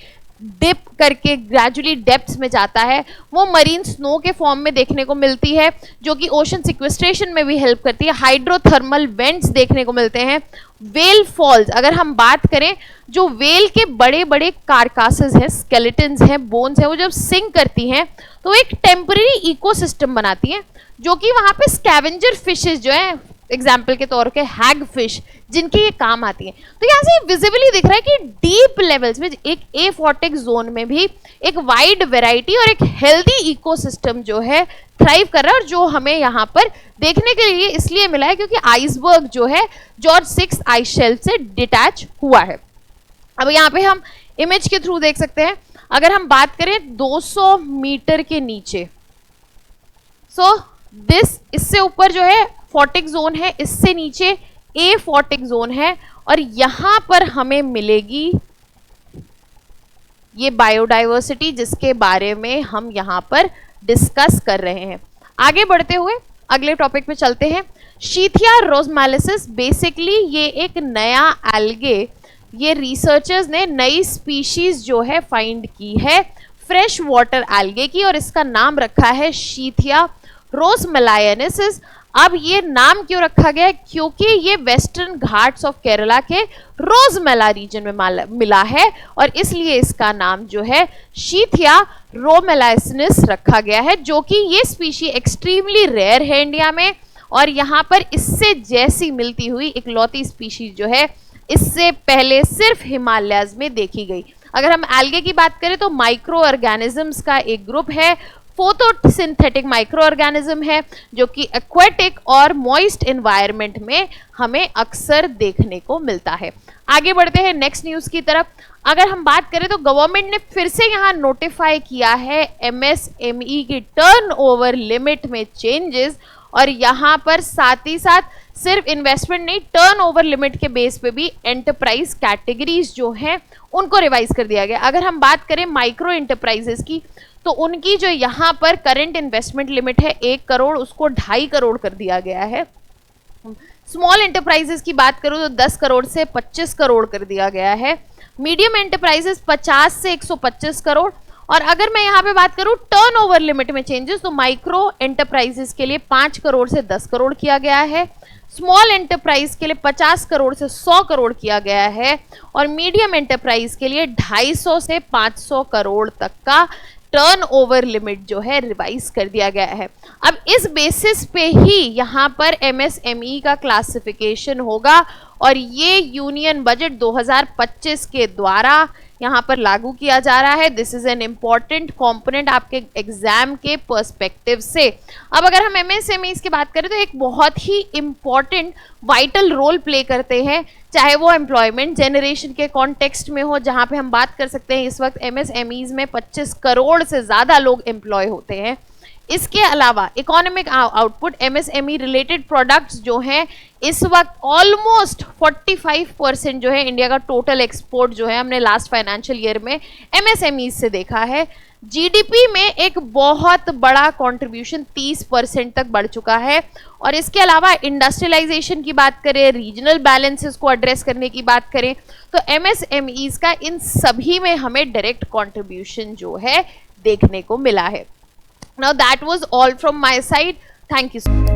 डिप करके ग्रेजुअली डेप्थ्स में जाता है, वो मरीन स्नो के फॉर्म में देखने को मिलती है, जो कि ओशन सिक्वेस्ट्रेशन में भी हेल्प करती है। हाइड्रोथर्मल वेंट्स देखने को मिलते हैं। वेल फॉल्स, अगर हम बात करें, जो वेल के बड़े बड़े कारकासेस हैं, स्केलेटन्स हैं, बोन्स हैं, वो जब सिंक करती हैं तो एक टेम्पररी इकोसिस्टम बनाती हैं, जो कि वहाँ पे स्कैवेंजर फिशेस जो हैं, एग्जाम्पल के तौर पे हैग फिश, जिनके ये काम आती हैं। तो यहाँ से विजिबली दिख रहा है कि डीप लेवल्स में एक एफॉटिक जोन में भी एक वाइड वैरायटी और एक हेल्दी इकोसिस्टम जो है थ्राइव कर रहा है, और जो हमें यहाँ पर देखने के लिए इसलिए मिला है क्योंकि आइसबर्ग जो है जॉर्ज 6 आइस शेल्फ से डिटैच हुआ है। अब यहाँ पे हम इमेज के थ्रू देख सकते हैं, अगर हम बात करें 200 मीटर के नीचे, सो दिस, इससे ऊपर जो है फोटिक जोन है, इससे नीचे ए फोटिक जोन है, और यहां पर हमें मिलेगी ये बायोडाइवर्सिटी जिसके बारे में हम यहां पर डिस्कस कर रहे हैं। आगे बढ़ते हुए अगले टॉपिक पे चलते हैं। शीथिया रोजमैलिसिस, बेसिकली ये एक नया एल्गे, ये रिसर्चर्स ने नई स्पीशीज जो है फाइंड की है फ्रेश वाटर एल्गे की, और इसका नाम रखा है शीथिया रोजमेलायनेसिस। अब ये नाम क्यों रखा गया है? क्योंकि ये वेस्टर्न घाट्स ऑफ केरला के रोजमेला रीजन में मिला है, और इसलिए इसका नाम जो है शीथिया रोमेलाइसिस रखा गया है, जो कि ये स्पीशी एक्सट्रीमली रेयर है इंडिया में, और यहाँ पर इससे जैसी मिलती हुई इकलौती स्पीशी जो है इससे पहले सिर्फ हिमालयाज में देखी गई। अगर हम एल्गे की बात करें तो माइक्रो ऑर्गेनिजम्स का एक ग्रुप है, फोटोसिंथेटिक माइक्रो ऑर्गेनिज्म है, जो कि एक्वेटिक और मॉइस्ट एनवायरनमेंट में हमें अक्सर देखने को मिलता है। आगे बढ़ते हैं नेक्स्ट न्यूज की तरफ। अगर हम बात करें तो गवर्नमेंट ने फिर से यहाँ नोटिफाई किया है एमएसएमई की टर्नओवर लिमिट में चेंजेस, और यहाँ पर साथ ही साथ सिर्फ इन्वेस्टमेंट नहीं, टर्नओवर लिमिट के बेस पे भी एंटरप्राइज कैटेगरीज जो हैं उनको रिवाइज कर दिया गया। अगर हम बात करें माइक्रो एंटरप्राइजेस की, तो उनकी जो यहाँ पर करंट इन्वेस्टमेंट लिमिट है 1 करोड़, उसको 2.5 करोड़ कर दिया गया है। स्मॉल एंटरप्राइजेस की बात करूँ तो 10 करोड़ से 25 करोड़ कर दिया गया है। मीडियम एंटरप्राइजेस 50 से 125 करोड़, और अगर मैं यहाँ पे बात करूँ टर्नओवर लिमिट में चेंजेस, तो माइक्रो एंटरप्राइजेस के लिए 5 करोड़ से 10 करोड़ किया गया है, स्मॉल एंटरप्राइज के लिए 50 करोड़ से 100 करोड़ किया गया है, और मीडियम एंटरप्राइज के लिए 250 से 500 करोड़ तक का टर्नओवर लिमिट जो है रिवाइज कर दिया गया है। अब इस बेसिस पे ही यहाँ पर एमएसएमई का क्लासिफिकेशन होगा, और ये यूनियन बजट 2025 के द्वारा यहाँ पर लागू किया जा रहा है। This is an important component आपके एग्जाम के पर्सपेक्टिव से। अब अगर हम एमएसएमईज की बात करें तो एक बहुत ही इम्पॉर्टेंट वाइटल रोल प्ले करते हैं, चाहे वो एम्प्लॉयमेंट जनरेशन के कॉन्टेक्स्ट में हो, जहाँ पे हम बात कर सकते हैं इस वक्त एमएसएमईज में 25 करोड़ से ज़्यादा लोग एम्प्लॉय होते हैं। इसके अलावा economic output, MSME related products जो हैं इस वक्त ऑलमोस्ट 45% जो है इंडिया का टोटल एक्सपोर्ट जो है हमने लास्ट फाइनेंशियल ईयर में एमएसएमई से देखा है। जीडीपी में एक बहुत बड़ा कंट्रीब्यूशन 30% तक बढ़ चुका है, और इसके अलावा इंडस्ट्रियलाइजेशन की बात करें, रीजनल बैलेंसेस को एड्रेस करने की बात करें, तो एमएसएमईज का इन सभी में हमें डायरेक्ट कंट्रीब्यूशन जो है देखने को मिला है। Now that was all from my side. Thank you.